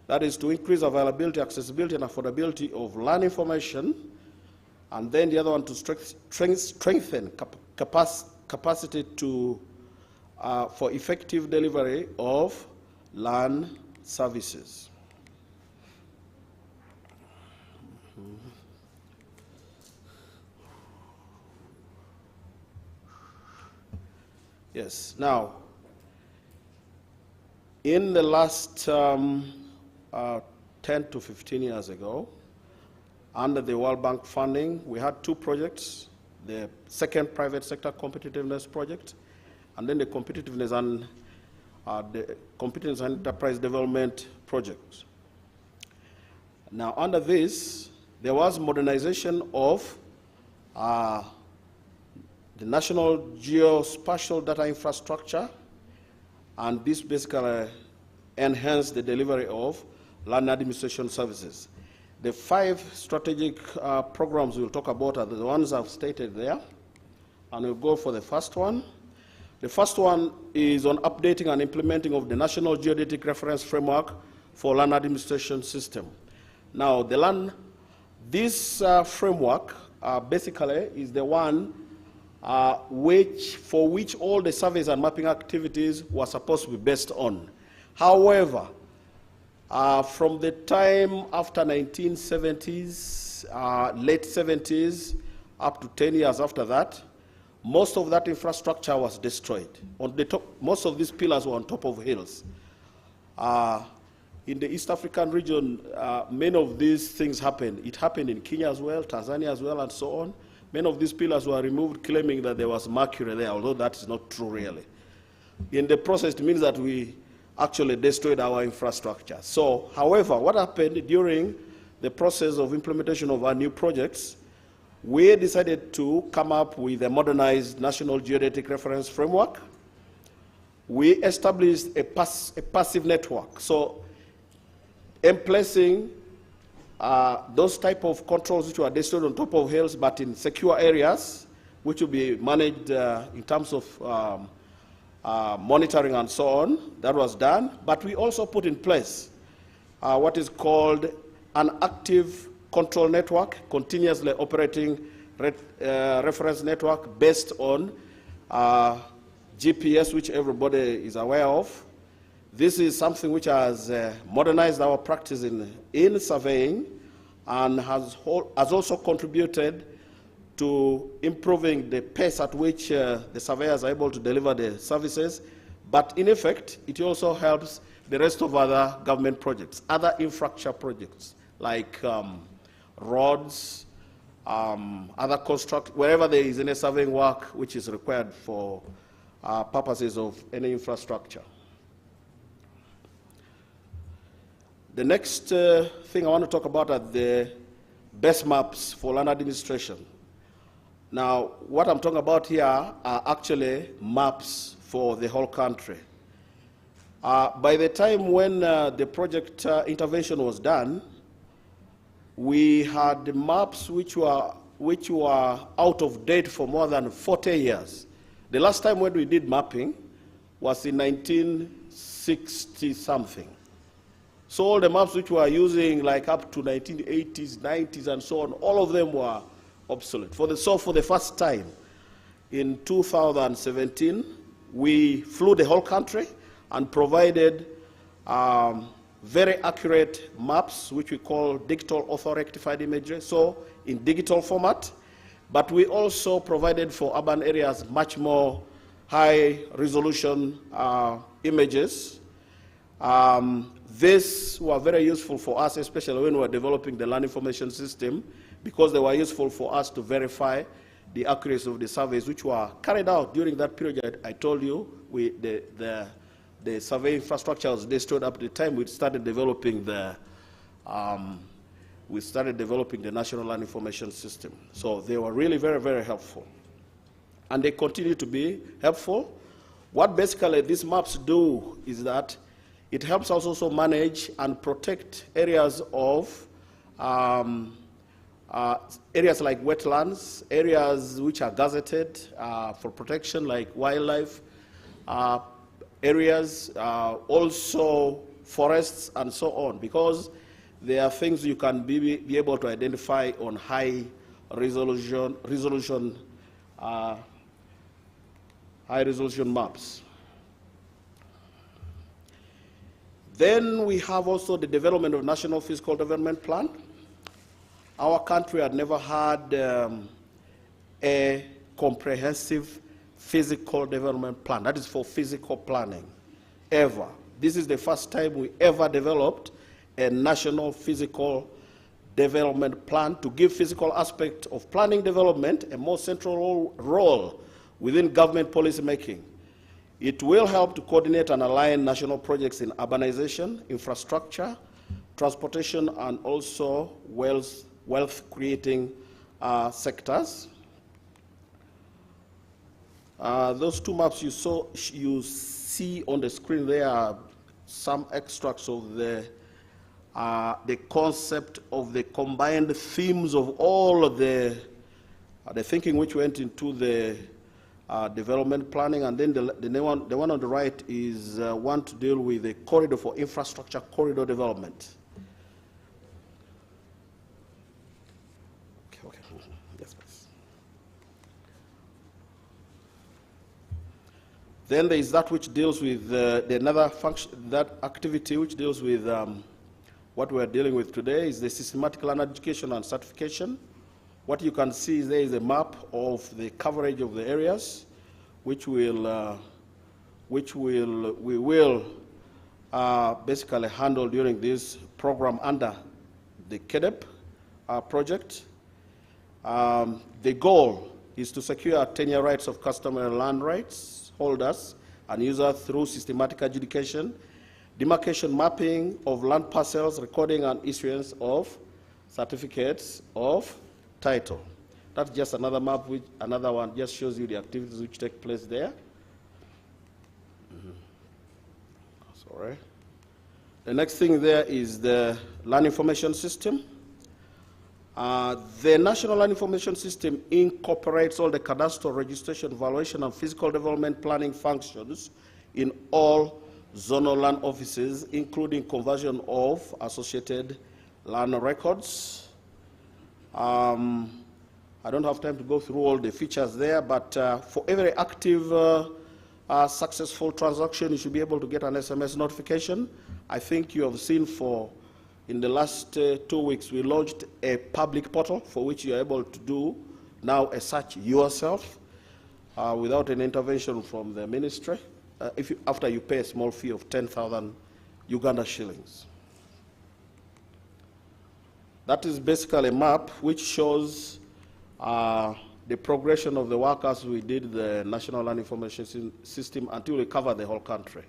That is to increase availability, accessibility, and affordability of land information. And then the other one to strengthen capacity to, for effective delivery of land services. Yes, now, in the last 10 to 15 years ago, under the World Bank funding, we had 2 projects: the second private sector competitiveness project, and then the competitiveness and the competence and enterprise development projects. Now, under this, there was modernization of the national geospatial data infrastructure, and this basically enhanced the delivery of land administration services. The 5 strategic programs we'll talk about are the ones I've stated there, and we'll go for the first one. The first one is on updating and implementing of the National Geodetic Reference Framework for Land Administration System. Now, this framework basically is the one for which all the surveys and mapping activities were supposed to be based on. However, from the time after 1970s, late 70s, up to 10 years after that, most of that infrastructure was destroyed. On the top, most of these pillars were on top of hills. In the East African region, many of these things happened. It happened in Kenya as well, Tanzania as well, and so on. Many of these pillars were removed, claiming that there was mercury there, although that is not true, really. In the process, it means that we actually destroyed our infrastructure. So, however, what happened during the process of implementation of our new projects, we decided to come up with a modernized National Geodetic Reference Framework. We established a passive network. So, emplacing those type of controls which were destroyed on top of hills, but in secure areas, which will be managed in terms of monitoring and so on. That was done. But we also put in place what is called an active control network, continuously operating reference network based on GPS, which everybody is aware of. This is something which has modernized our practice in surveying and has also contributed to improving the pace at which the surveyors are able to deliver the services. But in effect, it also helps the rest of other government projects, other infrastructure projects, like roads, other construct, wherever there is any surveying work which is required for purposes of any infrastructure. The next thing I want to talk about are the best maps for land administration. Now, what I'm talking about here are actually maps for the whole country. By the time when the project intervention was done, we had maps which were out of date for more than 40 years. The last time when we did mapping was in 1960-something. So all the maps which we are using, like up to 1980s, 90s, and so on, all of them were obsolete. So for the first time, in 2017, we flew the whole country and provided very accurate maps, which we call digital auto-rectified imagery, so in digital format. But we also provided for urban areas much more high-resolution images. These were very useful for us, especially when we were developing the land information system, because they were useful for us to verify the accuracy of the surveys which were carried out during that period. I told you the survey infrastructure was destroyed up to the time we started developing the National Land Information System. So they were really very, very helpful. And they continue to be helpful. What basically these maps do is that it helps us also manage and protect areas of areas like wetlands, areas which are gazetted for protection like wildlife, areas, also forests and so on, because there are things you can be able to identify on high resolution maps. Then we have also the development of National Physical Development Plan. Our country had never had a comprehensive physical development plan. That is for physical planning, ever. This is the first time we ever developed a national physical development plan to give physical aspect of planning development a more central role within government policy making. It will help to coordinate and align national projects in urbanization, infrastructure, transportation, and also wealth-creating sectors. Those two maps you see on the screen there are some extracts of the concept of the combined themes of all of the thinking which went into the development planning, and then the one on the right is one to deal with the corridor for infrastructure corridor development. Okay. Yes, please. Then there is that which deals with another function, that activity which deals with what we are dealing with today is the systematic land education and certification. What you can see there is a map of the coverage of the areas, which we will basically handle during this program under the KEDEP project. The goal is to secure tenure rights of customary land rights holders and users through systematic adjudication, demarcation mapping of land parcels, recording and issuance of certificates of title. That's just another map, which another one just shows you the activities which take place there. Sorry. The next thing there is the land information system. The National Land Information System incorporates all the cadastral registration, valuation, and physical development planning functions in all zonal land offices, including conversion of associated land records. I don't have time to go through all the features there, but for every active, successful transaction, you should be able to get an SMS notification. I think you have seen in the last 2 weeks, we launched a public portal for which you are able to do now a search yourself without an intervention from the ministry, after you pay a small fee of 10,000 Uganda shillings. That is basically a map which shows the progression of the work as we did the National Land Information System until we cover the whole country.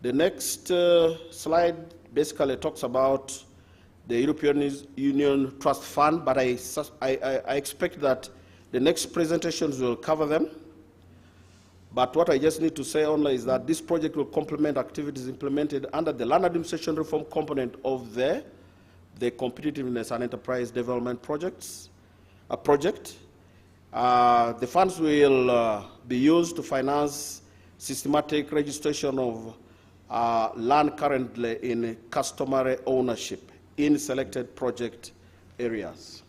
The next slide basically talks about the European Union Trust Fund, but I expect that the next presentations will cover them. But what I just need to say only is that this project will complement activities implemented under the land administration reform component of the competitiveness and enterprise development project. The funds will be used to finance systematic registration of land currently in customary ownership in selected project areas.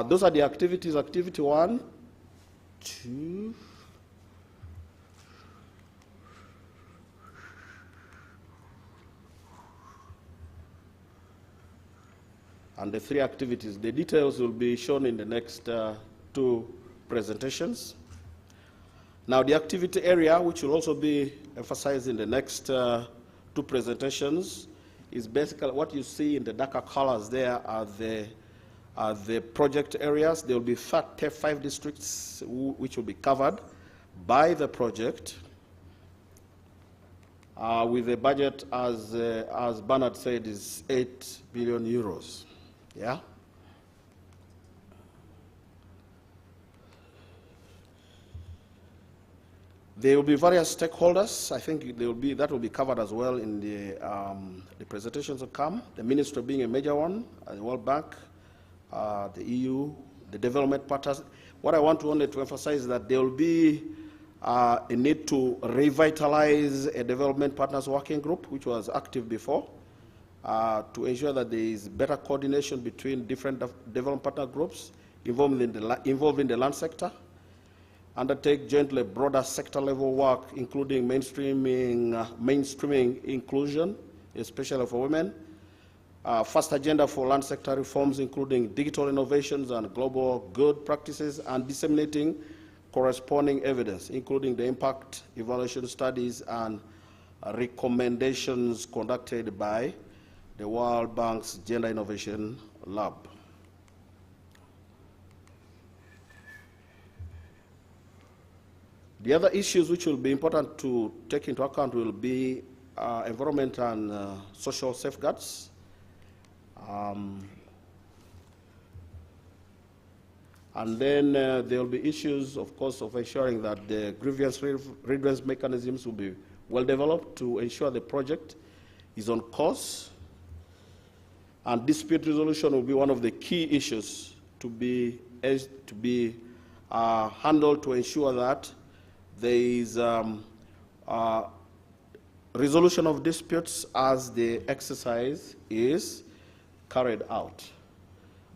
Those are the activities. Activity 1, 2, and the 3 activities. The details will be shown in the next 2 presentations. Now, the activity area, which will also be emphasized in the next 2 presentations, is basically what you see in the darker colors there are the project areas. There will be 35 districts which will be covered by the project with a budget, as Bernard said, is 8 billion euros. Yeah? There will be various stakeholders. I think that will be covered as well in the presentations that come. The ministry being a major one, the World Bank, the EU, the development partners. What I want to emphasize is that there will be a need to revitalize a development partners working group, which was active before, to ensure that there is better coordination between different development partner groups involved in the land sector. Undertake jointly broader sector level work, including mainstreaming inclusion, especially for women. First agenda for land sector reforms, including digital innovations and global good practices, and disseminating corresponding evidence, including the impact evaluation studies and recommendations conducted by the World Bank's Gender Innovation Lab. The other issues which will be important to take into account will be environment and social safeguards. And then there will be issues, of course, of ensuring that the grievance redress mechanisms will be well developed to ensure the project is on course. And dispute resolution will be one of the key issues to be handled to ensure that there is resolution of disputes as the exercise is carried out.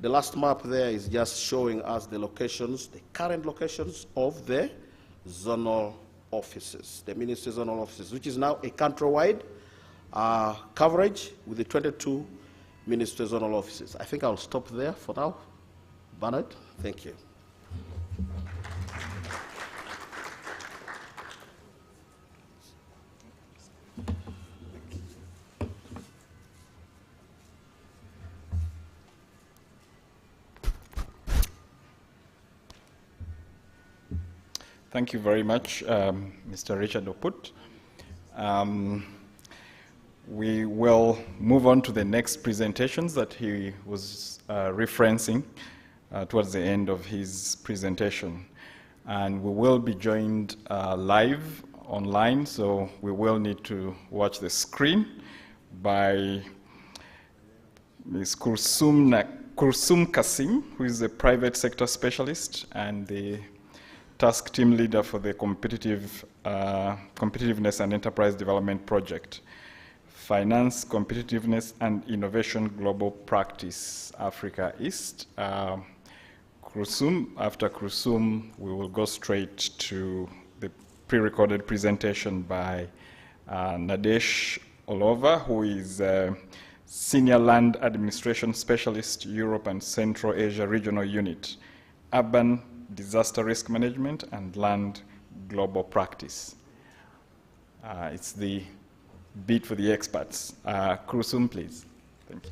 The last map there is just showing us the locations, the current locations of the zonal offices, the ministry zonal offices, which is now a countrywide coverage with the 22 ministry zonal offices. I think I'll stop there for now. Bernard, thank you. Thank you very much, Mr. Richard Oput. We will move on to the next presentations that he was referencing towards the end of his presentation. And we will be joined live online, so we will need to watch the screen by Ms. Kursum Kasim, who is a private sector specialist and the task team leader for the Competitiveness and Enterprise Development Project, Finance, Competitiveness and Innovation Global Practice, Africa East. After Kursum, we will go straight to the pre-recorded presentation by Nadesh Olova, who is Senior Land Administration Specialist, Europe and Central Asia Regional Unit, Urban Disaster Risk Management and Land Global Practice. It's the beat for the experts. Kursum, please. Thank you.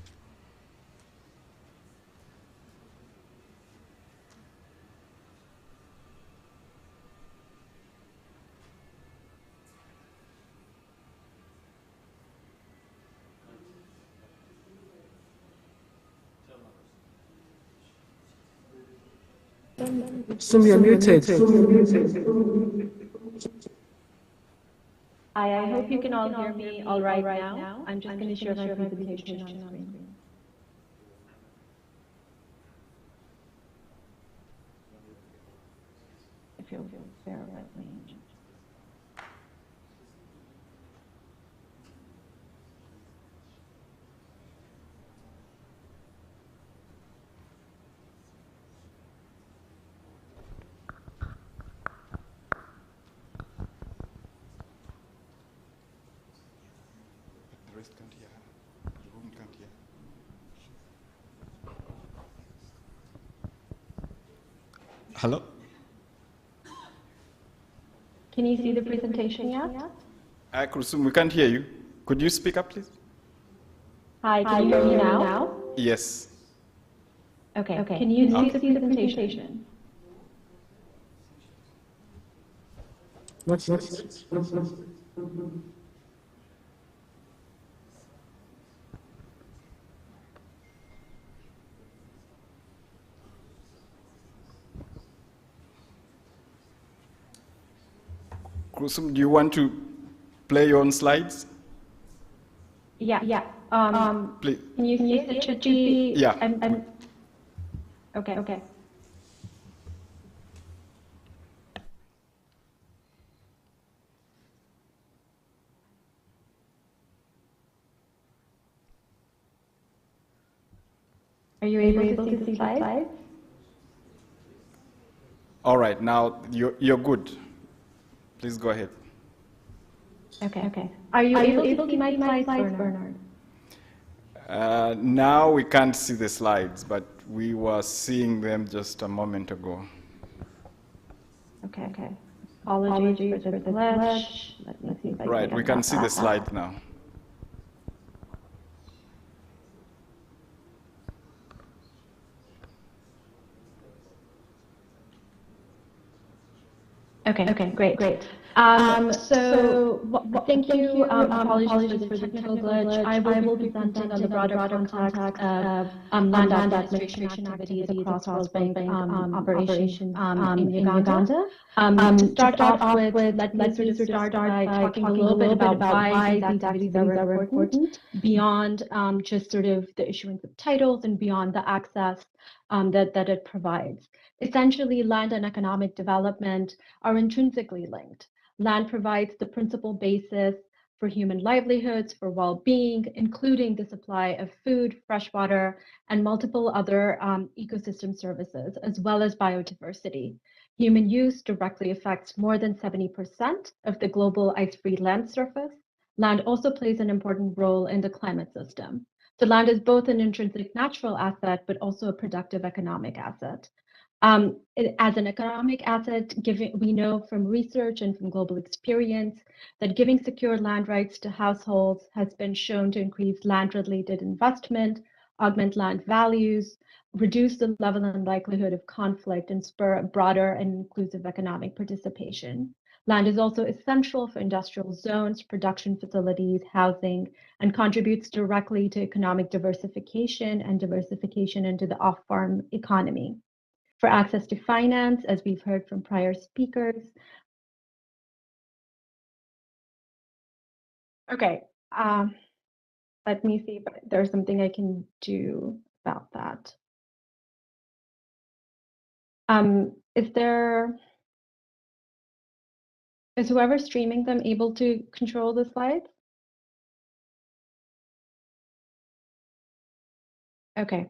Sum, you're muted. I hope you can all hear me all right now. I'm just going to share my presentation on screen. If you'll bear with me. Hello? Can you see the presentation yet? Kursum, we can't hear you. Could you speak up, please? Hi, can you hear me now? Yes. Okay. Can you see the presentation? What's Kursum, do you want to play your own slides? Yeah. Please. Can you see it should be? Yeah. Okay. Are you able to see the slides? All right, now you're good. Please go ahead. Okay. Are you able to see my slides, Bernard? Now we can't see the slides, but we were seeing them just a moment ago. Okay. Apologies for the glitch. Let me see if I Right, we can see the slides now. Okay, great. Thank you. Apologies for the technical glitch. I will be presenting on the broader context of land administration activities across World Bank operations in Uganda. To start off with, let me sort of start by talking a little bit about why these activities are important, beyond just sort of the issuance of titles and beyond the access that it provides. Essentially, land and economic development are intrinsically linked. Land provides the principal basis for human livelihoods, for well-being, including the supply of food, fresh water, and multiple other ecosystem services, as well as biodiversity. Human use directly affects more than 70% of the global ice-free land surface. Land also plays an important role in the climate system. So land is both an intrinsic natural asset, but also a productive economic asset. As an economic asset, we know from research and from global experience that giving secure land rights to households has been shown to increase land-related investment, augment land values, reduce the level and likelihood of conflict, and spur a broader and inclusive economic participation. Land is also essential for industrial zones, production facilities, housing, and contributes directly to economic diversification and diversification into the off-farm economy. For access to finance, as we've heard from prior speakers. Okay, let me see if there's something I can do about that. Is whoever streaming them able to control the slides? Okay,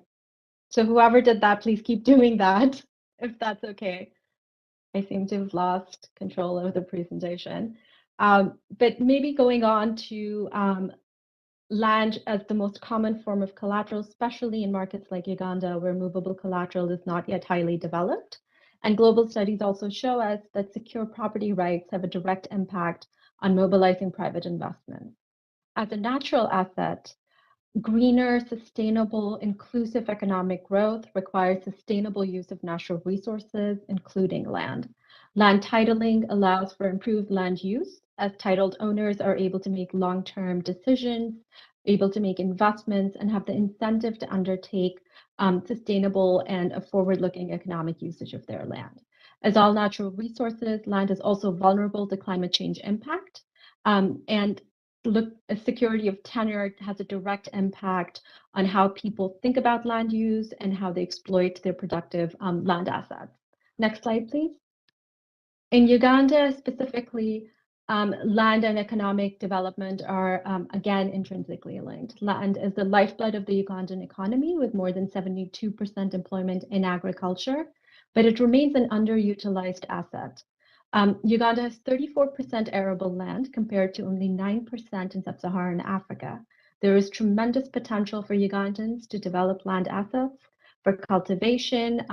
so whoever did that, please keep doing that, if that's okay. I seem to have lost control of the presentation. But maybe going on to land as the most common form of collateral, especially in markets like Uganda, where movable collateral is not yet highly developed. And global studies also show us that secure property rights have a direct impact on mobilizing private investment. As a natural asset, greener, sustainable, inclusive economic growth requires sustainable use of natural resources, including land. Land titling allows for improved land use, as titled owners are able to make long-term decisions, able to make investments, and have the incentive to undertake sustainable and a forward-looking economic usage of their land. As all natural resources, land is also vulnerable to climate change impact, and security of tenure has a direct impact on how people think about land use and how they exploit their productive land assets. Next slide, please. In Uganda specifically, land and economic development are, again, intrinsically linked. Land is the lifeblood of the Ugandan economy, with more than 72% employment in agriculture, but it remains an underutilized asset. Uganda has 34% arable land compared to only 9% in sub-Saharan Africa. There is tremendous potential for Ugandans to develop land assets for cultivation,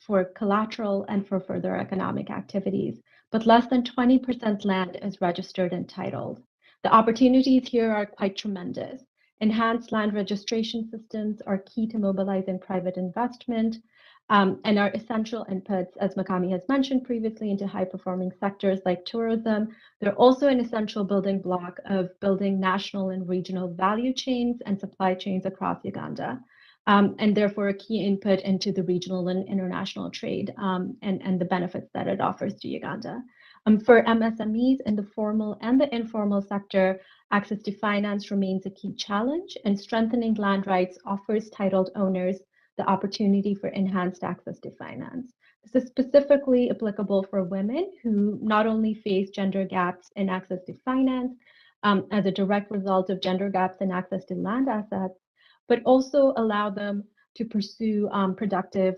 for collateral, and for further economic activities. But less than 20% land is registered and titled. The opportunities here are quite tremendous. Enhanced land registration systems are key to mobilizing private investment, and are essential inputs, as Makami has mentioned previously, into high-performing sectors like tourism. They're also an essential building block of building national and regional value chains and supply chains across Uganda, and therefore a key input into the regional and international trade and the benefits that it offers to Uganda. For MSMEs in the formal and the informal sector, access to finance remains a key challenge, and strengthening land rights offers titled owners the opportunity for enhanced access to finance. This is specifically applicable for women who not only face gender gaps in access to finance as a direct result of gender gaps in access to land assets, but also allow them to pursue productive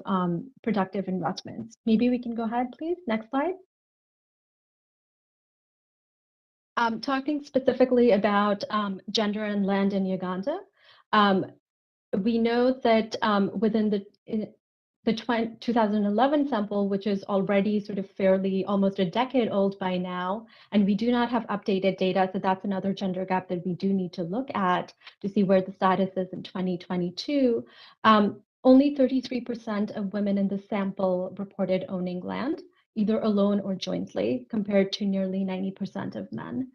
investments. Maybe we can go ahead, please. Next slide. Talking specifically about gender and land in Uganda, we know that within the 2011 sample, which is already sort of fairly almost a decade old by now, and we do not have updated data, so that's another gender gap that we do need to look at to see where the status is in 2022. Only 33% of women in the sample reported owning land. either alone or jointly, compared to nearly 90% of men.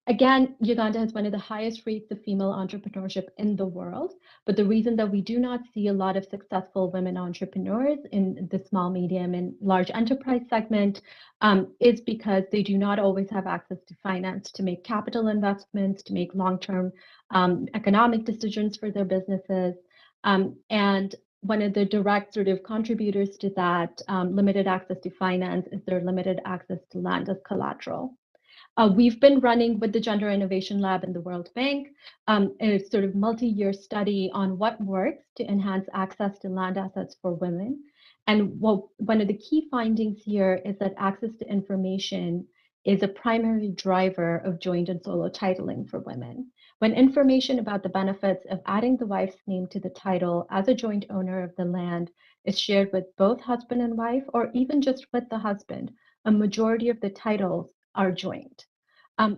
Again, Uganda has one of the highest rates of female entrepreneurship in the world, but the reason that we do not see a lot of successful women entrepreneurs in the small, medium, and large enterprise segment is because they do not always have access to finance to make capital investments, to make long-term economic decisions for their businesses. And one of the direct sort of contributors to that limited access to finance is their limited access to land as collateral. We've been running with the Gender Innovation Lab and the World Bank a sort of multi-year study on what works to enhance access to land assets for women. And one of the key findings here is that access to information is a primary driver of joint and solo titling for women. When information about the benefits of adding the wife's name to the title as a joint owner of the land is shared with both husband and wife, or even just with the husband, a majority of the titles are joint.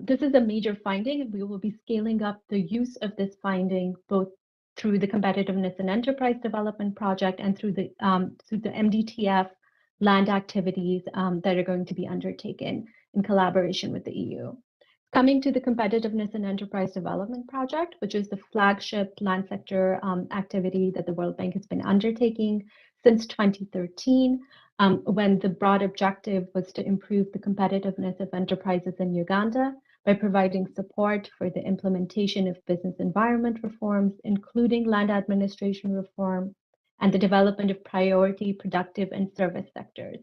This is a major finding, and we will be scaling up the use of this finding both through the Competitiveness and Enterprise Development Project and through the MDTF land activities that are going to be undertaken in collaboration with the EU. Coming to the Competitiveness and Enterprise Development Project, which is the flagship land sector activity that the World Bank has been undertaking since 2013, when the broad objective was to improve the competitiveness of enterprises in Uganda by providing support for the implementation of business environment reforms, including land administration reform, and the development of priority, productive, and service sectors.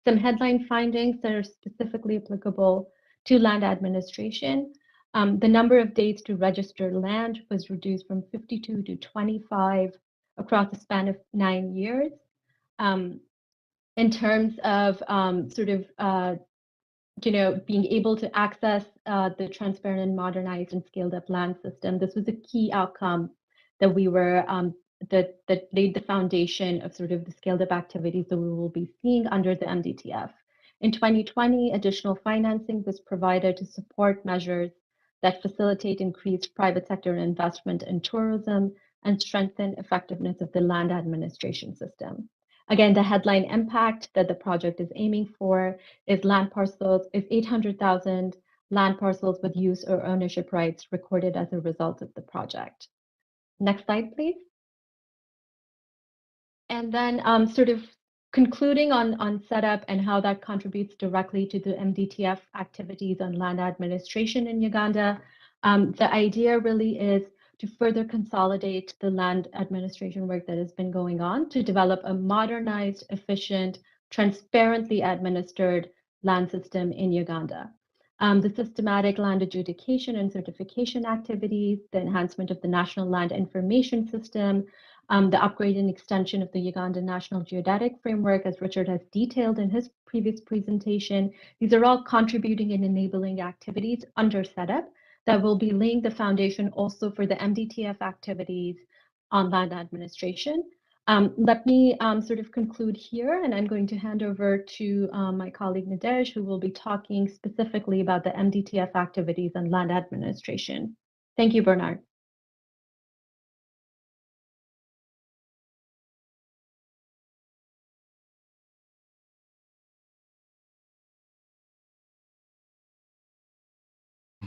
Some headline findings that are specifically applicable to land administration. The number of days to register land was reduced from 52 to 25 across a span of 9 years. In terms of being able to access the transparent and modernized and scaled up land system, this was a key outcome that we were that laid the foundation of sort of the scaled up activities that we will be seeing under the MDTF. In 2020, additional financing was provided to support measures that facilitate increased private sector investment in tourism and strengthen effectiveness of the land administration system. Again, the headline impact that the project is aiming for is 800,000 land parcels with use or ownership rights recorded as a result of the project. Next slide, please. And then sort of concluding on setup and how that contributes directly to the MDTF activities on land administration in Uganda, the idea really is to further consolidate the land administration work that has been going on to develop a modernized, efficient, transparently administered land system in Uganda. The systematic land adjudication and certification activities, the enhancement of the National Land Information System, the upgrade and extension of the Uganda National Geodetic Framework, as Richard has detailed in his previous presentation. These are all contributing and enabling activities under setup that will be laying the foundation also for the MDTF activities on land administration. Let me sort of conclude here, and I'm going to hand over to my colleague Nadej, who will be talking specifically about the MDTF activities and land administration. Thank you, Bernard.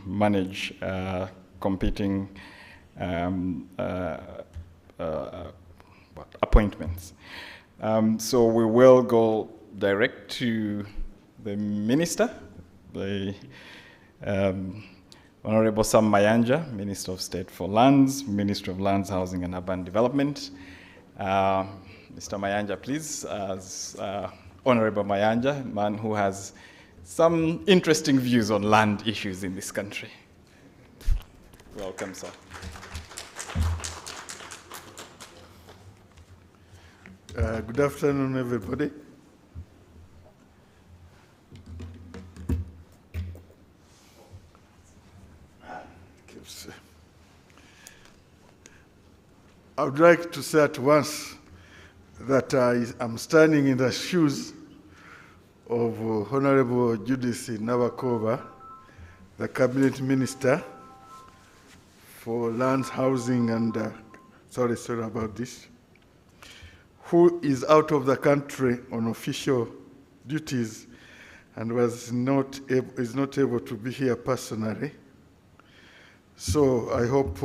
Manage competing appointments. So we will go direct to the Minister, the Honorable Sam Mayanja, Minister of State for Lands, Minister of Lands, Housing and Urban Development. Mr. Mayanja, please, as Honorable Mayanja, man who has some interesting views on land issues in this country. Welcome, sir. Good afternoon, everybody. I would like to say at once that I'm standing in the shoes of Honorable Judith Nabakova, the Cabinet Minister for Lands, Housing, and, sorry about this, who is out of the country on official duties and is not able to be here personally. So I hope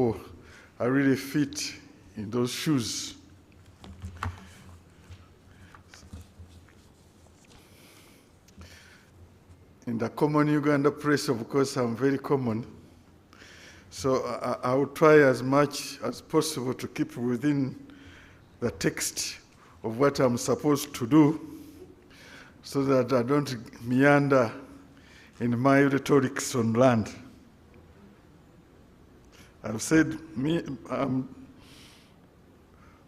I really fit in those shoes. In the common Uganda press, of course, I'm very common. So I will try as much as possible to keep within the text of what I'm supposed to do so that I don't meander in my rhetorics on land. I've said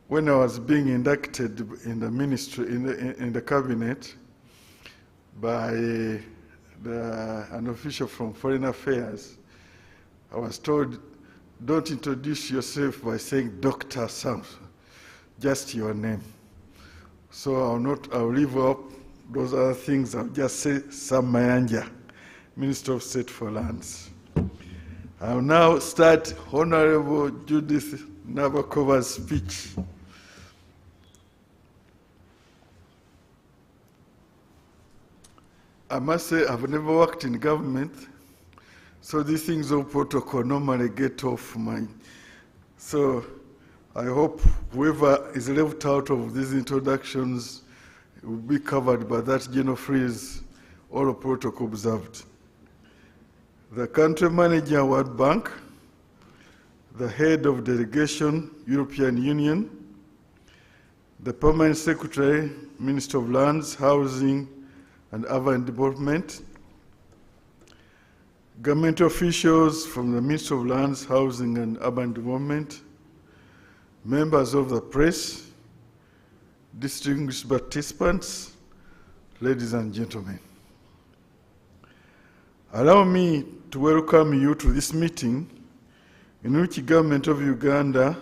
when I was being inducted in the ministry, in the cabinet, by an official from Foreign Affairs, I was told, don't introduce yourself by saying Dr. Sam, just your name. So I'll leave up those other things. I'll just say Sam Mayanja, Minister of State for Lands. I'll now start Honorable Judith Nabakova's speech. I must say I've never worked in government, so these things of protocol normally get off my. So I hope whoever is left out of these introductions will be covered by that general phrase, all protocol observed. The country manager, World Bank, the head of delegation, European Union, the permanent secretary, Minister of Lands, Housing, and Urban Development, government officials from the Ministry of Lands, Housing, and Urban Development, members of the press, distinguished participants, ladies and gentlemen. Allow me to welcome you to this meeting in which the government of Uganda,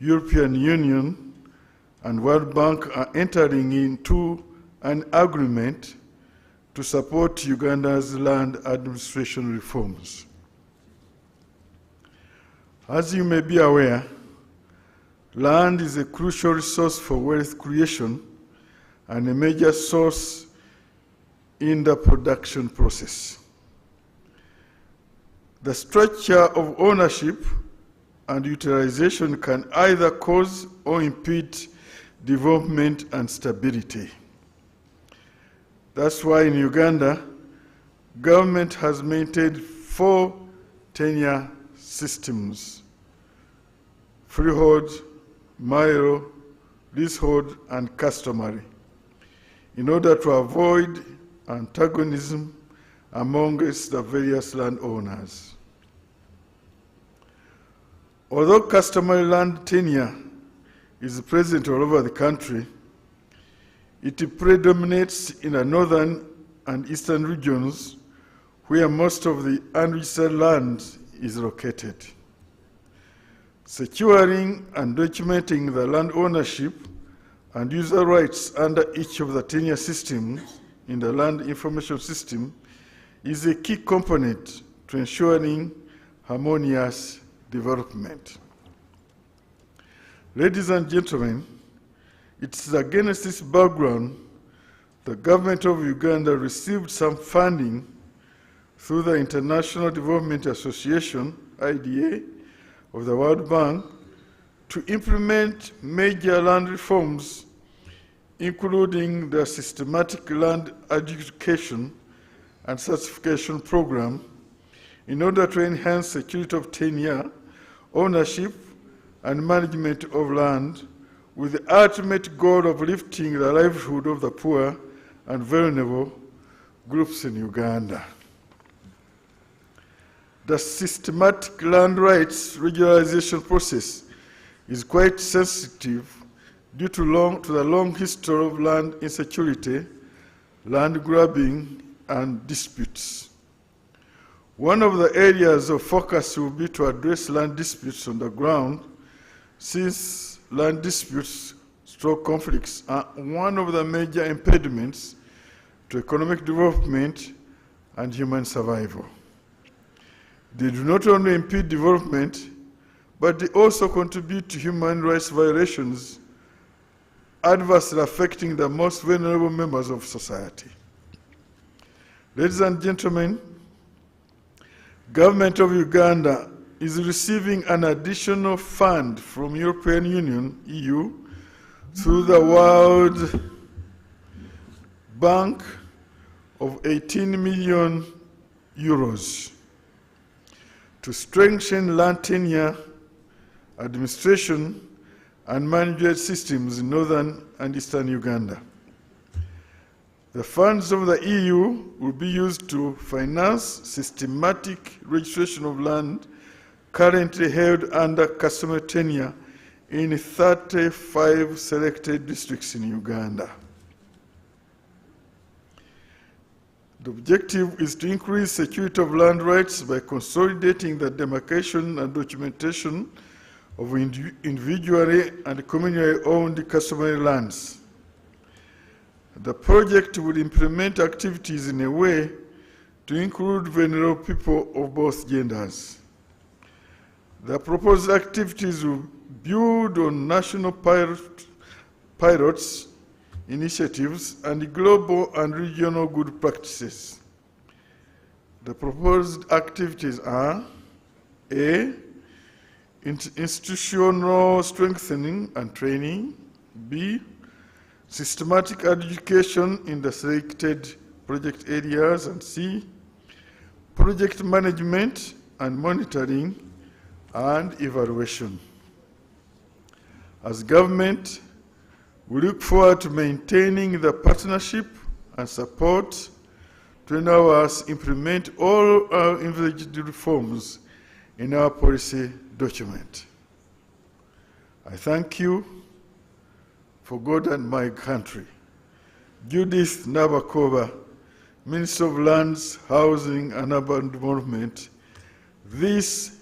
European Union, and World Bank are entering into an agreement to support Uganda's land administration reforms. As you may be aware, land is a crucial resource for wealth creation and a major source in the production process. The structure of ownership and utilization can either cause or impede development and stability. That's why in Uganda, government has maintained 4 tenure systems: freehold, mile, leasehold, and customary, in order to avoid antagonism amongst the various landowners. Although customary land tenure is present all over the country, it predominates in the northern and eastern regions where most of the unregistered land is located. Securing and documenting the land ownership and user rights under each of the tenure systems in the land information system is a key component to ensuring harmonious development. Ladies and gentlemen, it is against this background the government of Uganda received some funding through the International Development Association, IDA, of the World Bank to implement major land reforms, including the systematic land adjudication and certification program, in order to enhance security of tenure, ownership, and management of land, with the ultimate goal of lifting the livelihood of the poor and vulnerable groups in Uganda. The systematic land rights regularization process is quite sensitive due to the long history of land insecurity, land grabbing, and disputes. One of the areas of focus will be to address land disputes on the ground, since land disputes / conflicts are one of the major impediments to economic development and human survival. They do not only impede development, but they also contribute to human rights violations adversely affecting the most vulnerable members of society. Ladies and gentlemen, Government of Uganda is receiving an additional fund from European Union, EU, through the World Bank of 18 million euros to strengthen land tenure, administration, and management systems in northern and eastern Uganda. The funds of the EU will be used to finance systematic registration of land currently held under customary tenure in 35 selected districts in Uganda. The objective is to increase security of land rights by consolidating the demarcation and documentation of individually and communally owned customary lands. The project will implement activities in a way to include vulnerable people of both genders. The proposed activities will build on national pilots, initiatives, and global and regional good practices. The proposed activities are A, institutional strengthening and training, B, systematic education in the selected project areas, and C, project management and monitoring and evaluation. As government, we look forward to maintaining the partnership and support to enable us implement all our envisaged reforms in our policy document. I thank you for God and my country. Judith Nabakova, Minister of Lands, Housing and Urban Development, this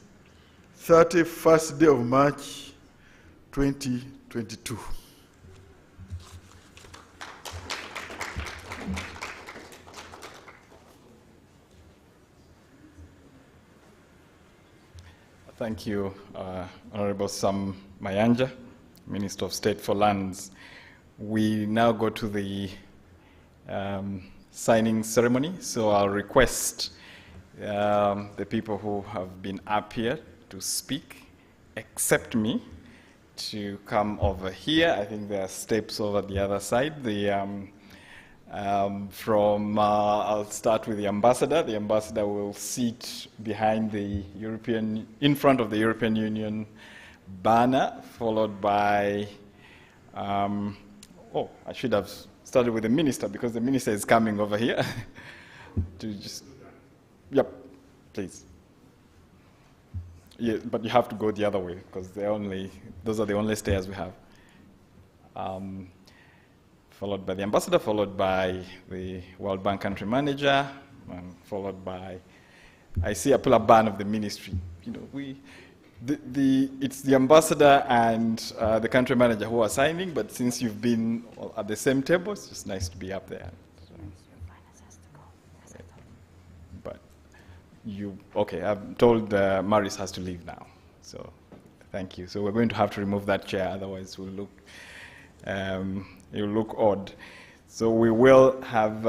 31st day of March 2022. Thank you, Honorable Sam Mayanja, Minister of State for Lands. We now go to the signing ceremony, so I'll request the people who have been up here to speak, except me, to come over here. I think there are steps over the other side. I'll start with the ambassador. The ambassador will sit behind in front of the European Union banner, followed by, I should have started with the minister, because the minister is coming over here. Yep, please. Yeah, but you have to go the other way, because those are the only stairs we have. Followed by the ambassador, followed by the World Bank country manager, and followed by, I see a pull-up ban of the ministry. You know, it's the ambassador and the country manager who are signing, but since you've been at the same table, it's just nice to be up there. But I'm told Maris has to leave now, so thank you. So we're going to have to remove that chair, otherwise it will look odd. So we will have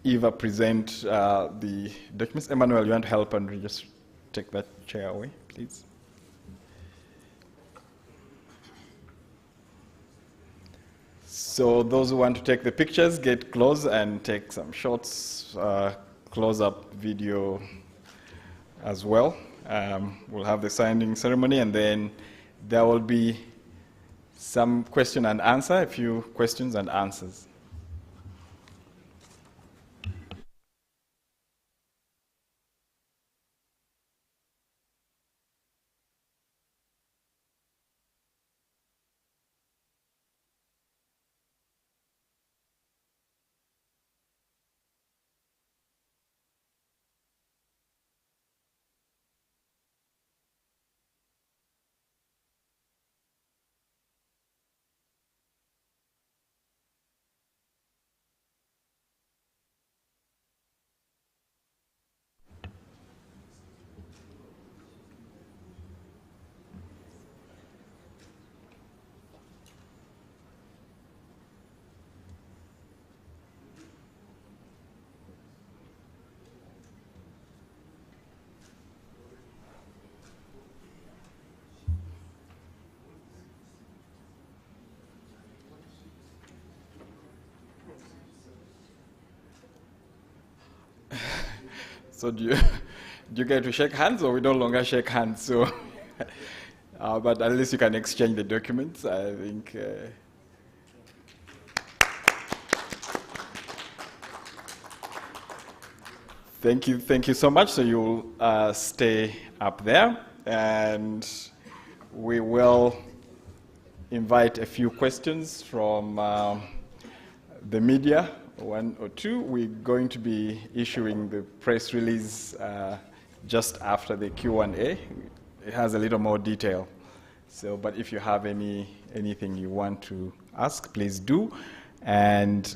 Eva present the documents. Emmanuel, you want to help and just take that chair away, please? So those who want to take the pictures, get close and take some shots, close-up video as well. We'll have the signing ceremony, and then there will be some question and answer, a few questions and answers. So do you get to shake hands, or we no longer shake hands? So, but at least you can exchange the documents, I think. Thank you so much. So you'll stay up there, and we will invite a few questions from the media, one or two. We're going to be issuing the press release just after the Q&A. It has a little more detail. So, but if you have anything you want to ask, please do. And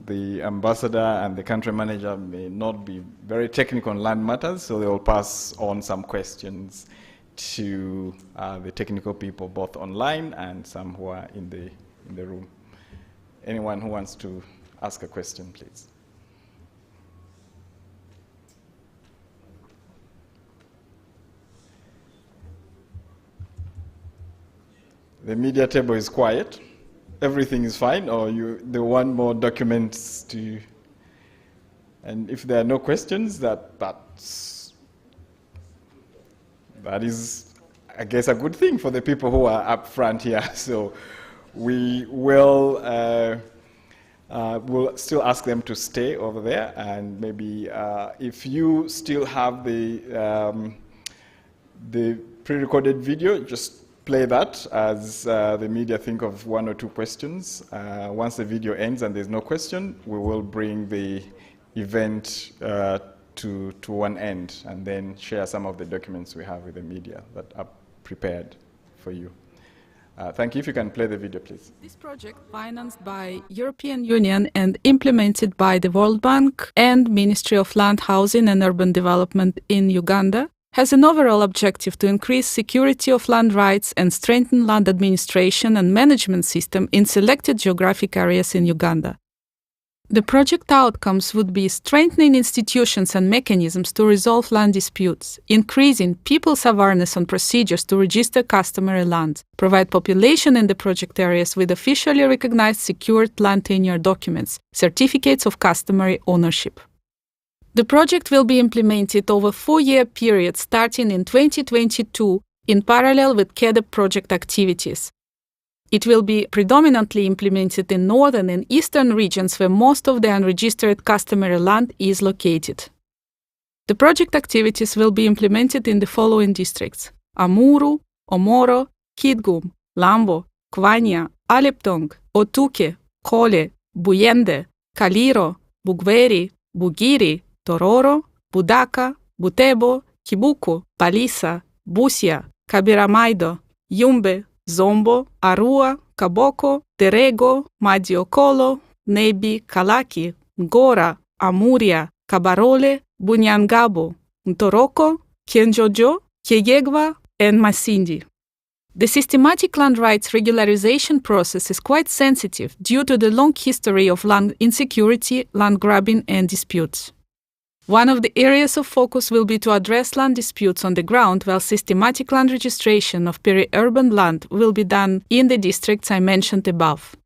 the ambassador and the country manager may not be very technical on land matters, so they will pass on some questions to the technical people, both online and some who are in the room. Anyone who wants to ask a question, please. The media table is quiet. Everything is fine, or they want more documents to? And if there are no questions, that is, I guess, a good thing for the people who are up front here. So we will we'll still ask them to stay over there, and maybe if you still have the pre-recorded video, just play that as the media think of one or two questions. Once the video ends and there's no question, we will bring the event to one end and then share some of the documents we have with the media that are prepared for you. Thank you. If you can play the video, please. This project, financed by European Union and implemented by the World Bank and Ministry of Land, Housing and Urban Development in Uganda, has an overall objective to increase security of land rights and strengthen land administration and management system in selected geographic areas in Uganda. The project outcomes would be strengthening institutions and mechanisms to resolve land disputes, increasing people's awareness on procedures to register customary land, provide population in the project areas with officially recognized secured land tenure documents, certificates of customary ownership. The project will be implemented over a 4-year period starting in 2022 in parallel with KEDEP project activities. It will be predominantly implemented in northern and eastern regions where most of the unregistered customary land is located. The project activities will be implemented in the following districts: Amuru, Omoro, Kitgum, Lambo, Kwanya, Aleptong, Otuke, Kole, Buyende, Kaliro, Bugweri, Bugiri, Tororo, Budaka, Butebo, Kibuku, Palisa, Busia, Kabiramaido, Yumbe, Zombo, Arua, Kaboko, Terego, Madiokolo, Nebi, Kalaki, Ngora, Amuria, Kabarole, Bunyangabo, Ntoroko, Kenjojo, Kegegwa, and Masindi. The systematic land rights regularization process is quite sensitive due to the long history of land insecurity, land grabbing, and disputes. One of the areas of focus will be to address land disputes on the ground, while systematic land registration of peri-urban land will be done in the districts I mentioned above.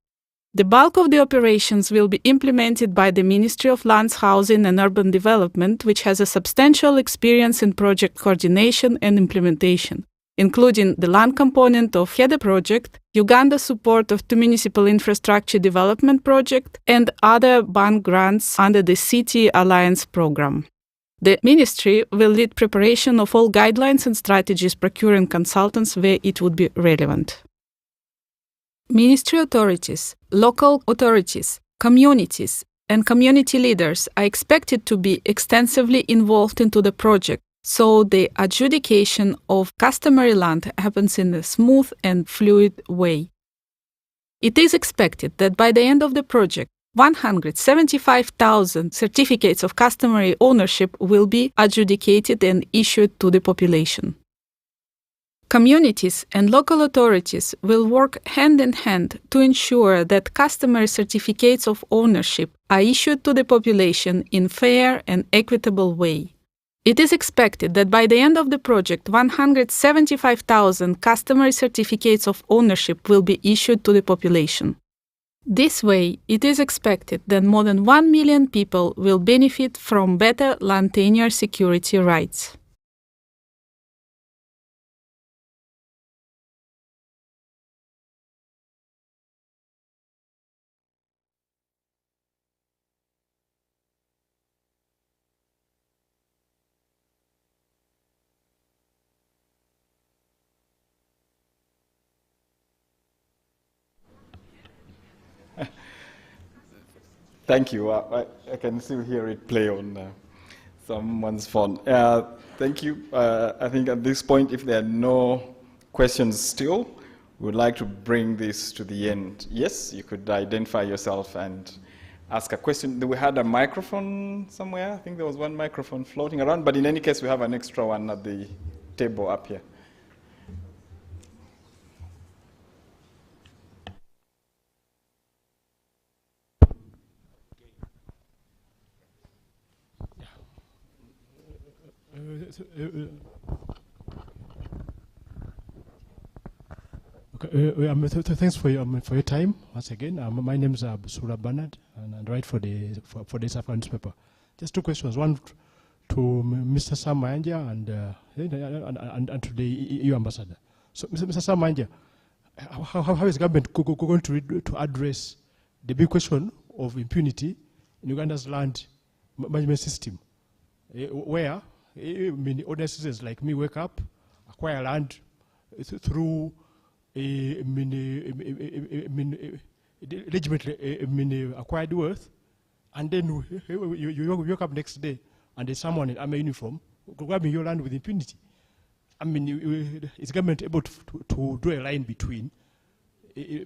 The bulk of the operations will be implemented by the Ministry of Lands, Housing and Urban Development, which has a substantial experience in project coordination and implementation, including the land component of KEDEP project, Uganda support of the Municipal Infrastructure Development Project, and other bank grants under the City Alliance program. The Ministry will lead preparation of all guidelines and strategies procuring consultants where it would be relevant. Ministry authorities, local authorities, communities, and community leaders are expected to be extensively involved into the project, so the adjudication of customary land happens in a smooth and fluid way. It is expected that by the end of the project, 175,000 certificates of customary ownership will be adjudicated and issued to the population. Communities and local authorities will work hand in hand to ensure that customary certificates of ownership are issued to the population in fair and equitable way. It is expected that by the end of the project, 175,000 customary certificates of ownership will be issued to the population. This way, it is expected that more than 1 million people will benefit from better land tenure security rights. Thank you. I can still hear it play on someone's phone. Thank you. I think at this point, if there are no questions still, we would like to bring this to the end. Yes, you could identify yourself and ask a question. We had a microphone somewhere. I think there was one microphone floating around, but in any case, we have an extra one at the table up here. Thanks for your time once again. My name is Sura Bernard, and I write for the South African newspaper. Just two questions. One to Mr. Sam Mayanja and to the EU ambassador. So, Mr. Sam Mayanja, how is government going to address the big question of impunity in Uganda's land management system, where many ordinary citizens like me wake up, acquire land through legitimately acquired wealth, and then you wake up next day and there's someone in army uniform grabbing your land with impunity. I mean, is government able to draw a line between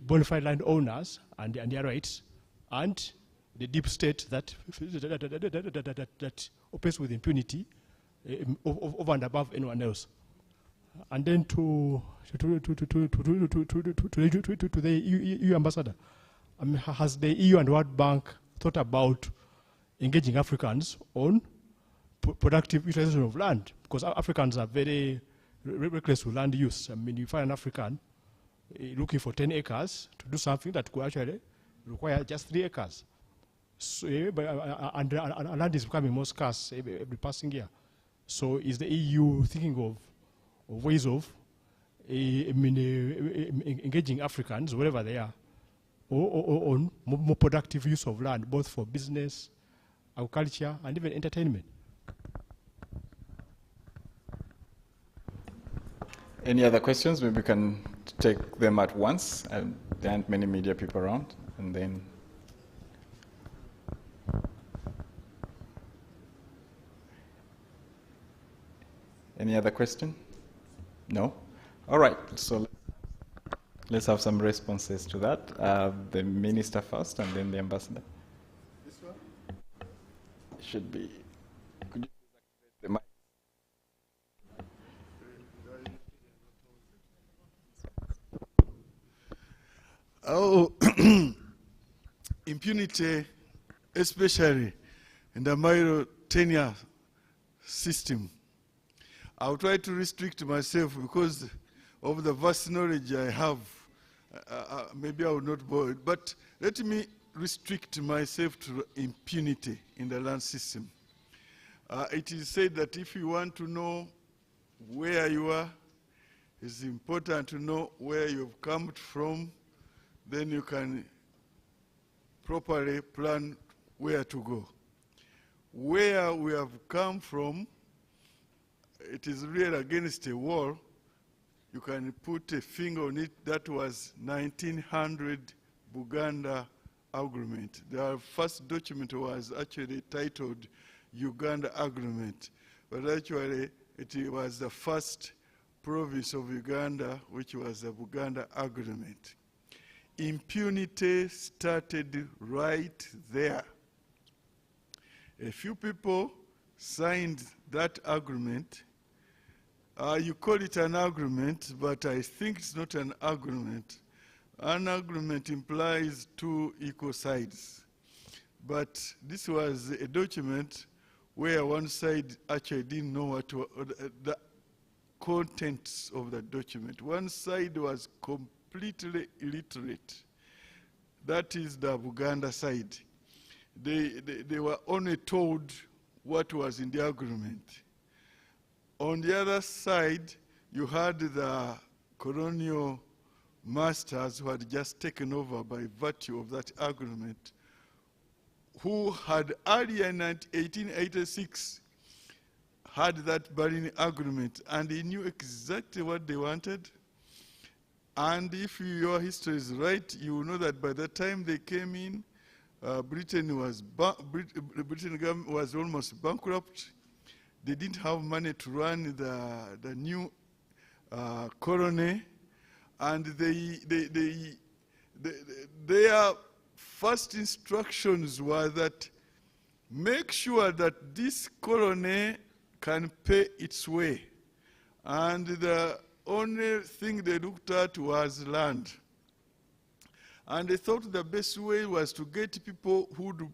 bona fide landowners and their rights and the deep state that operates with impunity over and above anyone else? And then to the EU ambassador, has the EU and World Bank thought about engaging Africans on productive utilization of land? Because Africans are very reckless with land use. I mean, you find an African looking for 10 acres to do something that could actually require just 3 acres. So, and land is becoming more scarce every passing year. So is the EU thinking of ways of engaging Africans, wherever they are, or on more productive use of land, both for business, agriculture, and even entertainment? Any other questions? Maybe we can take them at once. And there aren't many media people around. And then. Any other question? No? All right. So let's have some responses to that. The minister first, and then the ambassador. This one? It should be. Could you activate the mic? Oh, impunity, especially in the Mairo tenure system. I'll try to restrict myself because of the vast knowledge I have. Maybe I will not bore it, but let me restrict myself to impunity in the land system. It is said that if you want to know where you are, it's important to know where you've come from, then you can properly plan where to go. Where we have come from, it is really against a wall. You can put a finger on it. That was 1900 Buganda Agreement. The first document was actually titled Uganda Agreement, but actually it was the first province of Uganda, which was the Buganda Agreement. Impunity started right there. A few people signed that agreement. You call it an agreement, but I think it's not an agreement. An agreement implies two equal sides. But this was a document where one side actually didn't know what the contents of the document. One side was completely illiterate. that is the Buganda side. They were only told what was in the agreement. On the other side, you had the colonial masters who had just taken over by virtue of that agreement, who had earlier in 1886 had that Berlin Agreement, and they knew exactly what they wanted. And if your history is right, you will know that by the time they came in, Britain government was almost bankrupt. They didn't have money to run the new colony, and their first instructions were that make sure that this colony can pay its way. And the only thing they looked at was land. And they thought the best way was to get people who would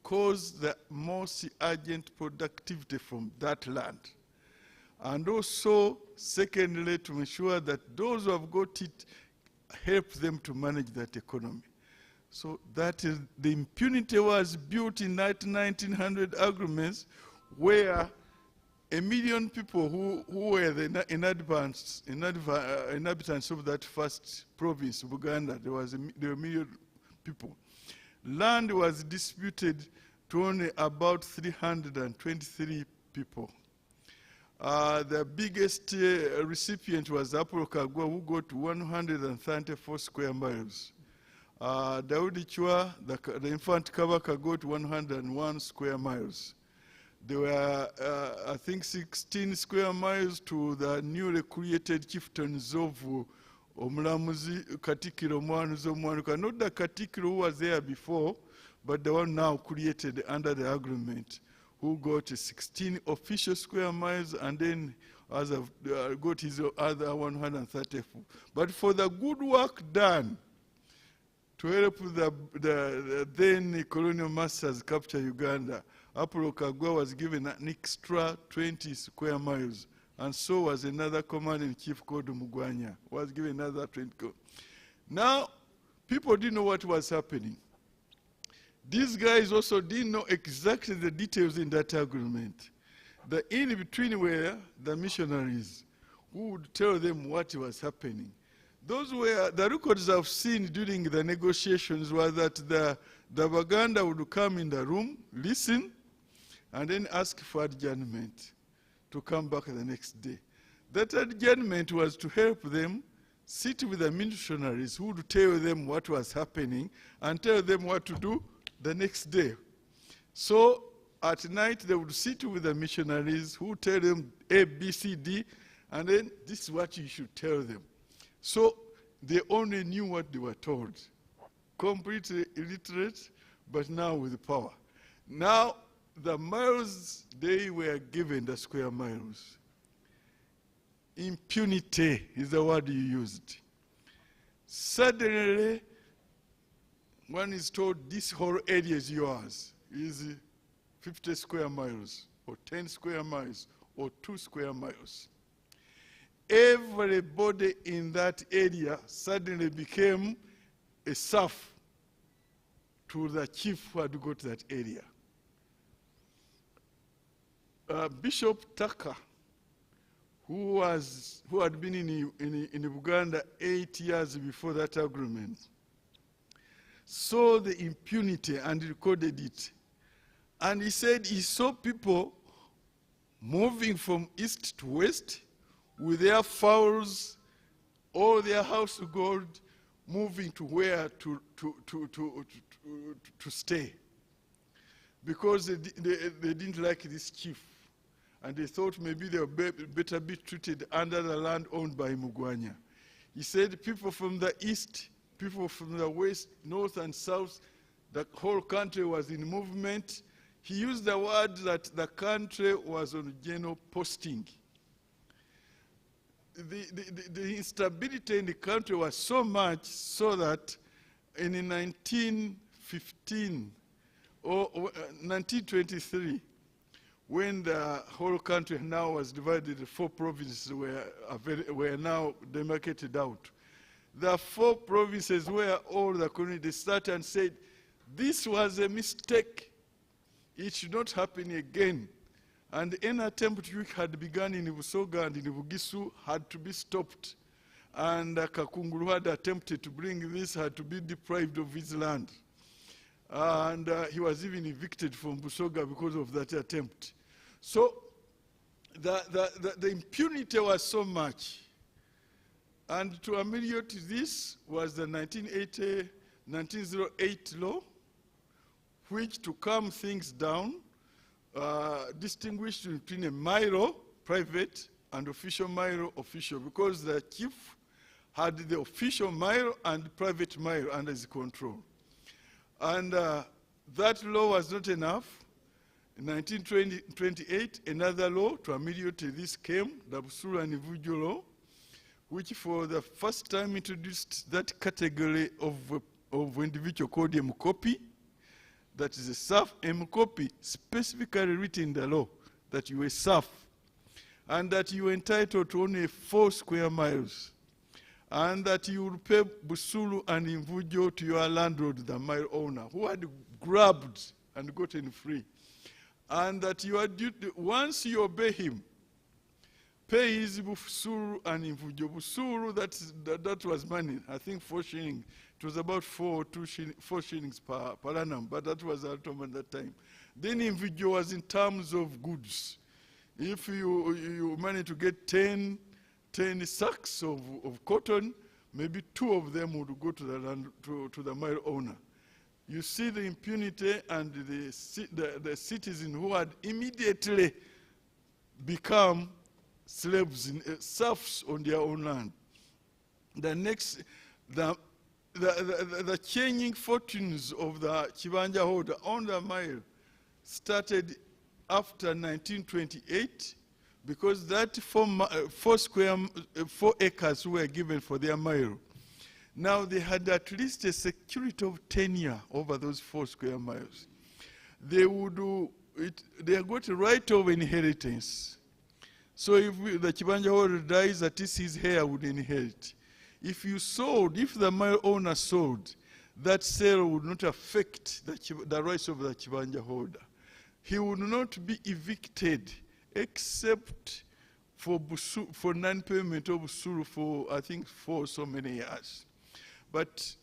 cause the most urgent productivity from that land. And also, secondly, to ensure that those who have got it help them to manage that economy. So that is, the impunity was built in 1900 agreements, where 1 million people who were the inhabitants of that first province, Buganda, there were 1 million people. Land was disputed to only about 323 people. The biggest recipient was Apollo Kagwa, who got 134 square miles. Daudi Chua, the infant Kabaka, got 101 square miles. There were, I think, 16 square miles to the newly created chieftains of Omulamuzi, Katikiro, Mwanuzo, Mwanuka. Not the Katikiro who was there before, but the one now created under the agreement, who got 16 official square miles, and then got his other 134. But for the good work done to help the then colonial masters capture Uganda, Apollo Kagwa was given an extra 20 square miles, and so was another commander-in-chief called Mugwanya, was given another 20. Now, people didn't know what was happening. These guys also didn't know exactly the details in that agreement. The in-between were the missionaries who would tell them what was happening. Those were, the records I've seen during the negotiations were that the Baganda would come in the room, listen, and then ask for adjournment to come back the next day. That adjournment was to help them sit with the missionaries who would tell them what was happening and tell them what to do the next day. So at night they would sit with the missionaries who tell them A, B, C, D, and then this is what you should tell them. So they only knew what they were told. Completely illiterate, but now with power. Now, the miles they were given, the square miles. Impunity is the word you used. Suddenly, one is told this whole area is yours, is 50 square miles, or 10 square miles, or 2 square miles. Everybody in that area suddenly became a serf to the chief who had got that area. Bishop Tucker, who had been in Uganda 8 years before that agreement, saw the impunity and recorded it. And he said he saw people moving from east to west with their fowls, all their household gold, moving to where to stay. Because they didn't like this chief. And they thought maybe they would better be treated under the land owned by Mugwanya. He said people from the east, people from the west, north and south, the whole country was in movement. He used the word that the country was on general posting. The instability in the country was so much so that in 1915 or 1923, when the whole country now was divided, 4 provinces were now demarcated out, there are 4 provinces where all the community started and said, this was a mistake. It should not happen again. And any attempt which had begun in Busoga and in Bugisu had to be stopped. And Kakungulu had attempted to bring this, had to be deprived of his land. And he was even evicted from Busoga because of that attempt. So the impunity was so much. And to ameliorate this was the 1908 law, which, to calm things down, distinguished between a Mairo, private, and official Mairo, official, because the chief had the official Mairo and private Mairo under his control. And that law was not enough. In 1928, another law to ameliorate this came, the Busuru and Ivujo law, which for the first time introduced that category of individual called a Mukopi, that is a serf. A Mukopi specifically written in the law that you were serf, and that you were entitled to only 4 square miles, and that you would pay Busuru and Imvujo to your landlord, the mile owner, who had grabbed and gotten free, and that you are due to, once you obey him, pay his Busuru and Imvujo. Busuru, that was money, I think 4 shillings. It was about 4 shillings per annum, but that was at that time. Then Imvujo was in terms of goods. If you managed to get 10 sacks of cotton, maybe 2 of them would go to the land, to the mile owner. You see the impunity and the citizen who had immediately become slaves, serfs on their own land. The changing fortunes of the Chibanja holder on the mile started after 1928, because that 4 acres were given for their mile. Now they had at least a security of tenure over those 4 square miles. They got a right of inheritance. So if the Chibanja holder dies, at least his heir would inherit. If you sold, if the mile owner sold, that sale would not affect the rights of the Chibanja holder. He would not be evicted except for non-payment of Busuru for, I think, 4 so many years. But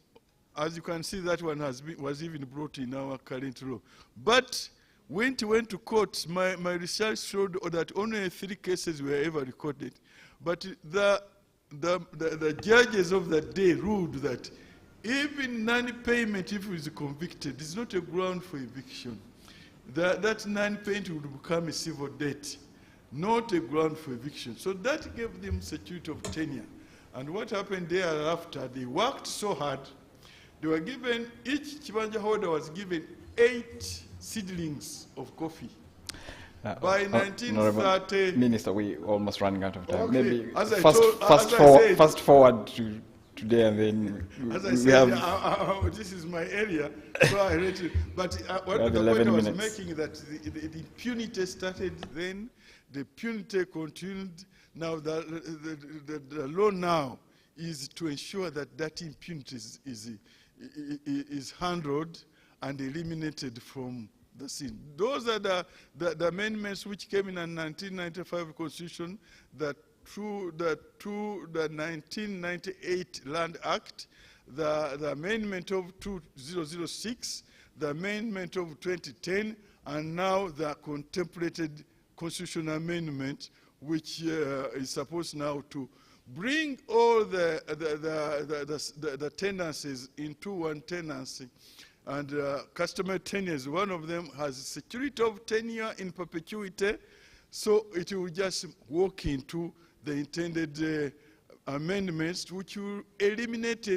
as you can see, that one was even brought in our current law. But when it went to court, my research showed that only 3 cases were ever recorded. But the judges of that day ruled that even non-payment, if he is convicted, is not a ground for eviction. That non-payment would become a civil debt, not a ground for eviction. So that gave them security of tenure. And what happened thereafter, they worked so hard. They were given, each Chibanja holder was given 8 seedlings of coffee. By 1930... Minister, we almost running out of time. Okay. Maybe fast forward to today, and then we have... this is my area, so I read it. But what the point I was making is that the impunity started then, the impunity continued. Now the law now is to ensure that that impunity is handled and eliminated from the scene. Those are the amendments which came in the 1995 Constitution, through the 1998 Land Act, the amendment of 2006, the amendment of 2010, and now the contemplated constitutional amendment, which is supposed now to bring all the tenancies into one tenancy. And customer tenures, one of them has security of tenure in perpetuity, so it will just walk into the intended amendments, which will eliminate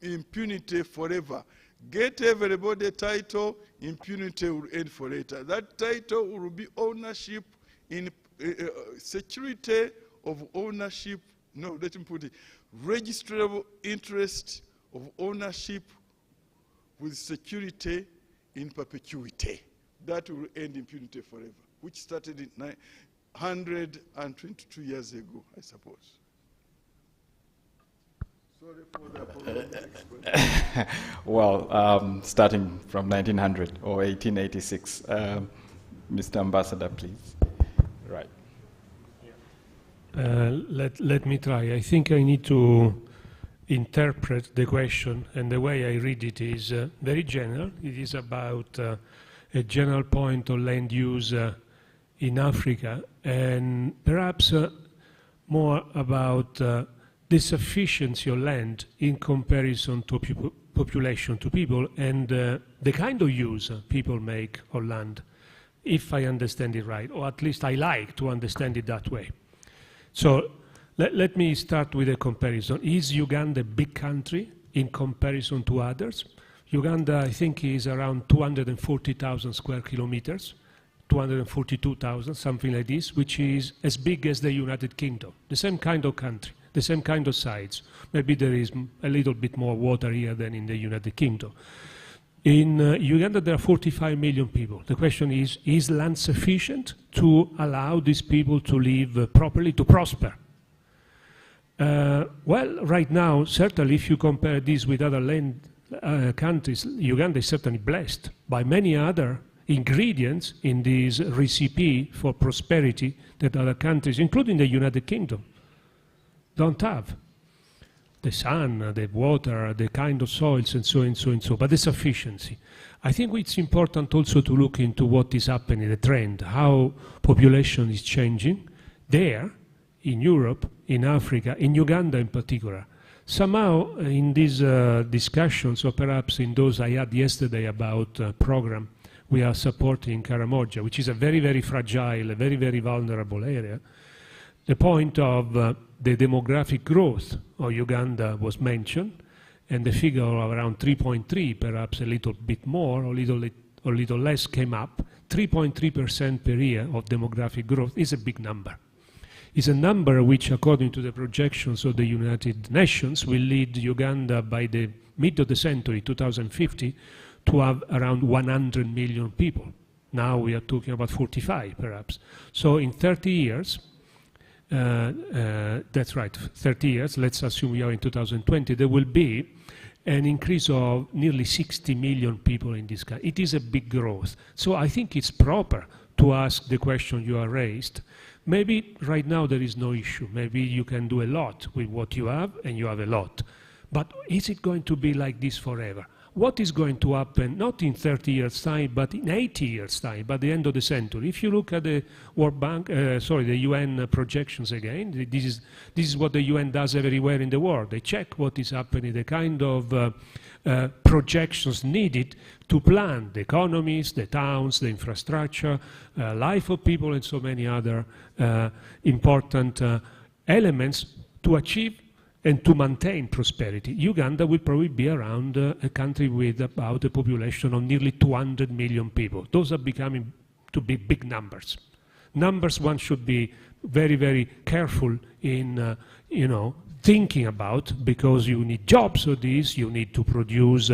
impunity forever. Get everybody title, impunity will end forever. That title will be ownership in security of ownership, no, let me put it, registrable interest of ownership with security in perpetuity. That will end impunity forever, which started in 122 years ago, I suppose. So Well, starting from 1900 or 1886. Mr. Ambassador, please. Right. Let me try. I think I need to interpret the question, and the way I read it is very general. It is about a general point of land use in Africa, and perhaps more about the sufficiency of land in comparison to population, to people, and the kind of use people make of land, if I understand it right, or at least I like to understand it that way. So let me start with a comparison. Is Uganda a big country in comparison to others? Uganda, I think, is around 240,000 square kilometers, 242,000, something like this, which is as big as the United Kingdom, the same kind of country, the same kind of size. Maybe there is a little bit more water here than in the United Kingdom. In Uganda, there are 45 million people. The question is land sufficient to allow these people to live properly, to prosper? Well, right now, certainly if you compare this with other land countries, Uganda is certainly blessed by many other ingredients in this recipe for prosperity that other countries, including the United Kingdom, don't have. The sun, the water, the kind of soils, and so and so and so, but the sufficiency. I think it's important also to look into what is happening, the trend, how population is changing there, in Europe, in Africa, in Uganda in particular. Somehow in these discussions, or perhaps in those I had yesterday about program we are supporting Karamoja, which is a very, very fragile, a very, very vulnerable area, the point of the demographic growth of Uganda was mentioned, and the figure of around 3.3, perhaps a little bit more or a little less came up. 3.3% per year of demographic growth is a big number. It's a number which, according to the projections of the United Nations, will lead Uganda by the mid of the century, 2050, to have around 100 million people. Now we are talking about 45, perhaps. So in 30 years, that's right, 30 years, let's assume we are in 2020, there will be an increase of nearly 60 million people in this country. It is a big growth. So I think it's proper to ask the question you are raised. Maybe right now there is no issue. Maybe you can do a lot with what you have, and you have a lot. But is it going to be like this forever? What is going to happen, not in 30 years' time, but in 80 years' time, by the end of the century? If you look at the World Bank, the UN projections again, this is what the UN does everywhere in the world. They check what is happening, the kind of projections needed to plan the economies, the towns, the infrastructure, life of people, and so many other important elements to achieve and to maintain prosperity. Uganda will probably be around a country with about a population of nearly 200 million people. Those are becoming to be big numbers. Numbers one should be very, very careful in, thinking about, because you need jobs for this, you need to produce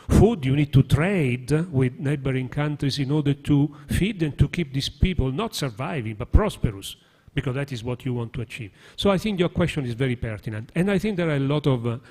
food, you need to trade with neighboring countries in order to feed and to keep these people not surviving, but prosperous, because that is what you want to achieve. So I think your question is very pertinent. And I think there are a lot of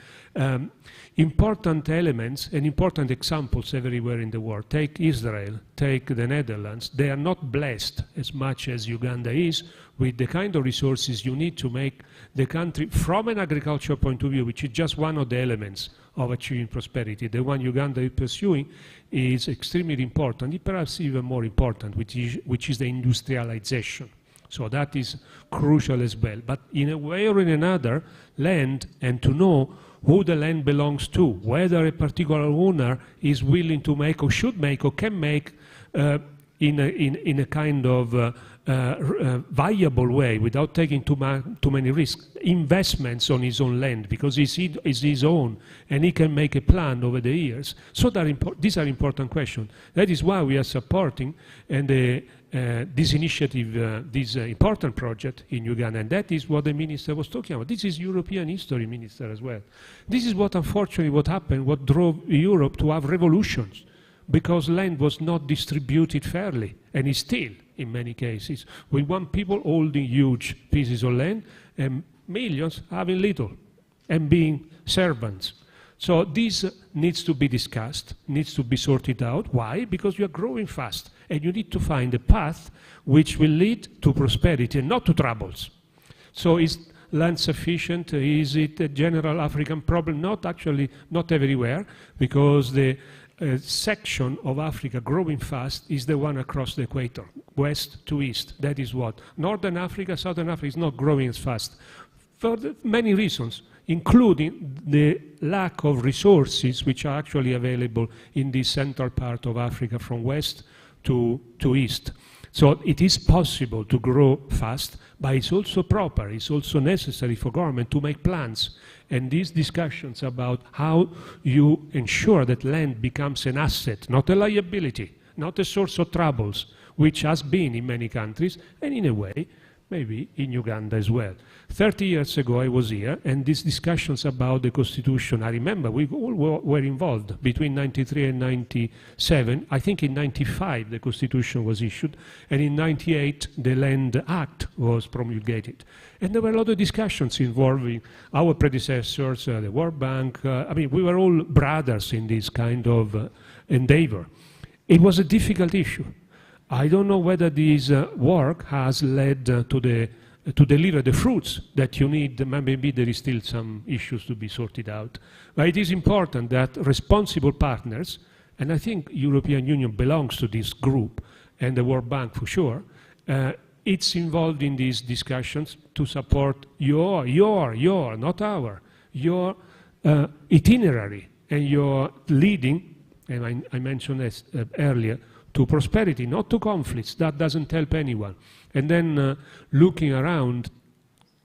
important elements and important examples everywhere in the world. Take Israel, take the Netherlands. They are not blessed as much as Uganda is with the kind of resources you need to make the country, from an agricultural point of view, which is just one of the elements of achieving prosperity. The one Uganda is pursuing is extremely important, perhaps even more important, which is the industrialization. So that is crucial as well. But in a way or in another, land, and to know who the land belongs to, whether a particular owner is willing to make or should make or can make in a kind of viable way, without taking too many risks, investments on his own land, because it's his own, and he can make a plan over the years. So these are important questions. That is why we are supporting this initiative, this important project in Uganda, and that is what the minister was talking about. This is European history, minister, as well. This is what, unfortunately, what happened, what drove Europe to have revolutions, because land was not distributed fairly, and is still, in many cases. We want people holding huge pieces of land and millions having little. and being servants. So this needs to be discussed, needs to be sorted out. Why? Because you are growing fast, and you need to find a path which will lead to prosperity and not to troubles. So is land sufficient? Is it a general African problem? Not actually, not everywhere, because the section of Africa growing fast is the one across the equator, west to east. That is what. Northern Africa, Southern Africa is not growing as fast for many reasons, including the lack of resources which are actually available in the central part of Africa from west to east. So it is possible to grow fast, but it's also proper, it's also necessary for government to make plans. And these discussions about how you ensure that land becomes an asset, not a liability, not a source of troubles, which has been in many countries, and in a way, maybe in Uganda as well. 30 years ago I was here, and these discussions about the Constitution, I remember we all were involved between 93 and 97. I think in 95 the Constitution was issued, and in 98 the Land Act was promulgated. And there were a lot of discussions involving our predecessors, the World Bank. I mean, we were all brothers in this kind of endeavor. It was a difficult issue. I don't know whether this work has led to deliver the fruits that you need. Maybe there is still some issues to be sorted out. But it is important that responsible partners, and I think European Union belongs to this group, and the World Bank for sure, it's involved in these discussions to support your, not our, your itinerary and your leading, and I mentioned this earlier, to prosperity, not to conflicts. That doesn't help anyone. And then looking around,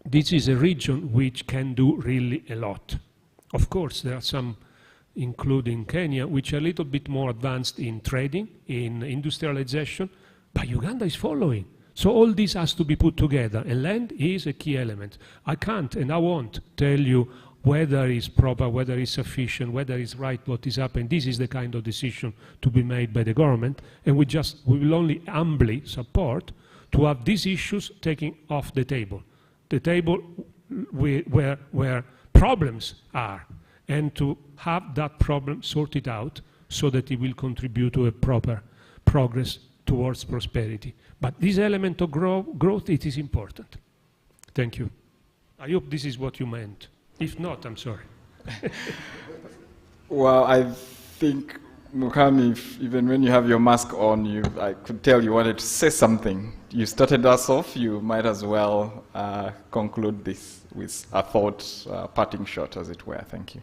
this is a region which can do really a lot. Of course, there are some, including Kenya, which are a little bit more advanced in trading, in industrialization, but Uganda is following. So all this has to be put together, and land is a key element. I can't and I won't tell you whether it's proper, whether it's sufficient, whether it's right what is happening. This is the kind of decision to be made by the government, and we will only humbly support to have these issues taken off the table where problems are, and to have that problem sorted out so that it will contribute to a proper progress towards prosperity. But this element of growth, it is important. Thank you. I hope this is what you meant. If not, I'm sorry. Well, I think, Mukami, even when you have your mask on, I could tell you wanted to say something. You started us off, you might as well conclude this with a thought, parting shot, as it were. Thank you.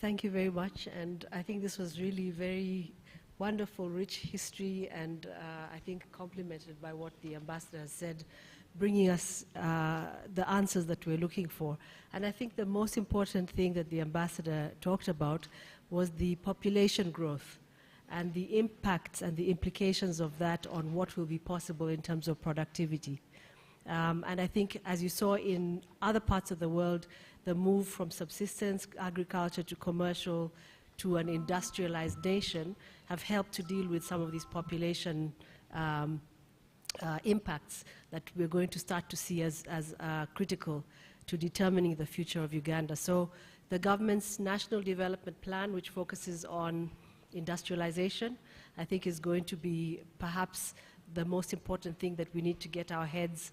Thank you very much, and I think this was really very wonderful, rich history, and I think complemented by what the ambassador has said, bringing us the answers that we're looking for. And I think the most important thing that the ambassador talked about was the population growth and the impacts and the implications of that on what will be possible in terms of productivity. And I think, as you saw in other parts of the world, the move from subsistence agriculture to commercial to an industrialized nation have helped to deal with some of these population impacts that we're going to start to see as critical to determining the future of Uganda. So the government's National Development Plan, which focuses on industrialization, I think is going to be perhaps the most important thing that we need to get our heads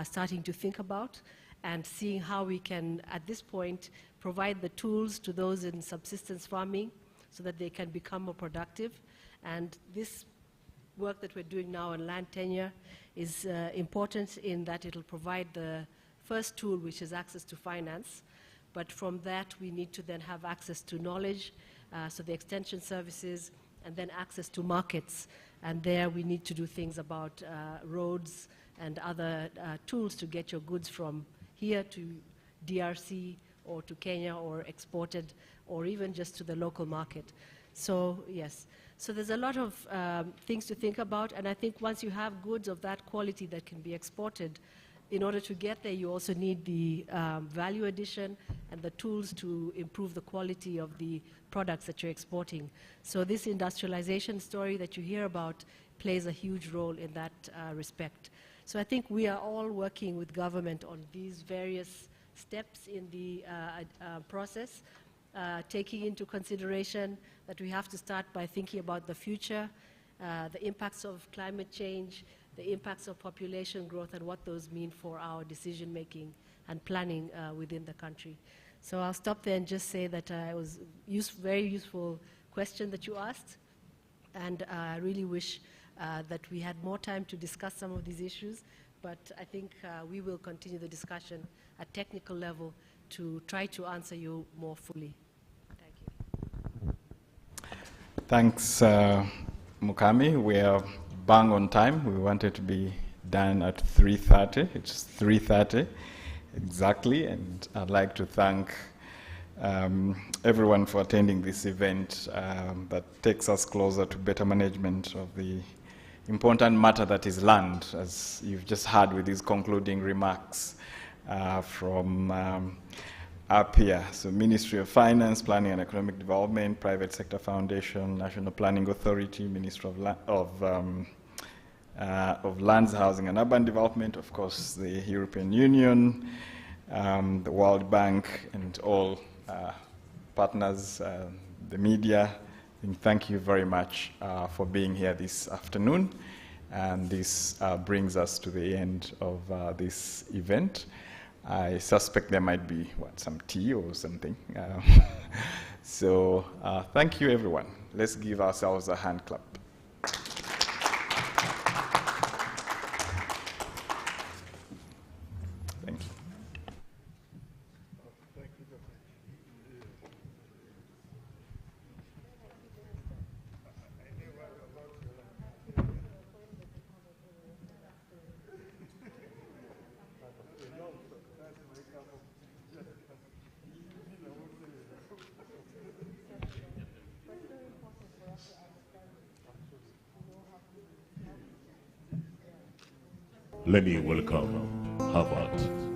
starting to think about, and seeing how we can, at this point, provide the tools to those in subsistence farming so that they can become more productive. And this work that we're doing now on land tenure is important in that it'll provide the first tool, which is access to finance. But from that, we need to then have access to knowledge, so the extension services, and then access to markets. And there we need to do things about roads and other tools to get your goods from here to DRC or to Kenya, or exported, or even just to the local market. So yes, so there's a lot of things to think about, and I think once you have goods of that quality that can be exported, in order to get there, you also need the value addition and the tools to improve the quality of the products that you're exporting. So this industrialization story that you hear about plays a huge role in that respect. So I think we are all working with government on these various steps in the process, taking into consideration that we have to start by thinking about the future, the impacts of climate change, the impacts of population growth, and what those mean for our decision making and planning within the country. So I'll stop there and just say that it was very useful question that you asked, and I really wish that we had more time to discuss some of these issues, but I think we will continue the discussion at technical level to try to answer you more fully. Thank you. Thanks, Mukami. We are bang on time. We wanted to be done at 3:30. It's 3:30 exactly, and I'd like to thank everyone for attending this event that takes us closer to better management of the important matter that is land, as you've just heard with these concluding remarks from up here. So Ministry of Finance, Planning and Economic Development, Private Sector Foundation, National Planning Authority, Ministry of Lands, Housing and Urban Development, of course the European Union, the World Bank, and all partners, the media. And thank you very much for being here this afternoon. And this brings us to the end of this event. I suspect there might be, some tea or something. So thank you, everyone. Let's give ourselves a hand clap. Thank you. Let me welcome Harvard.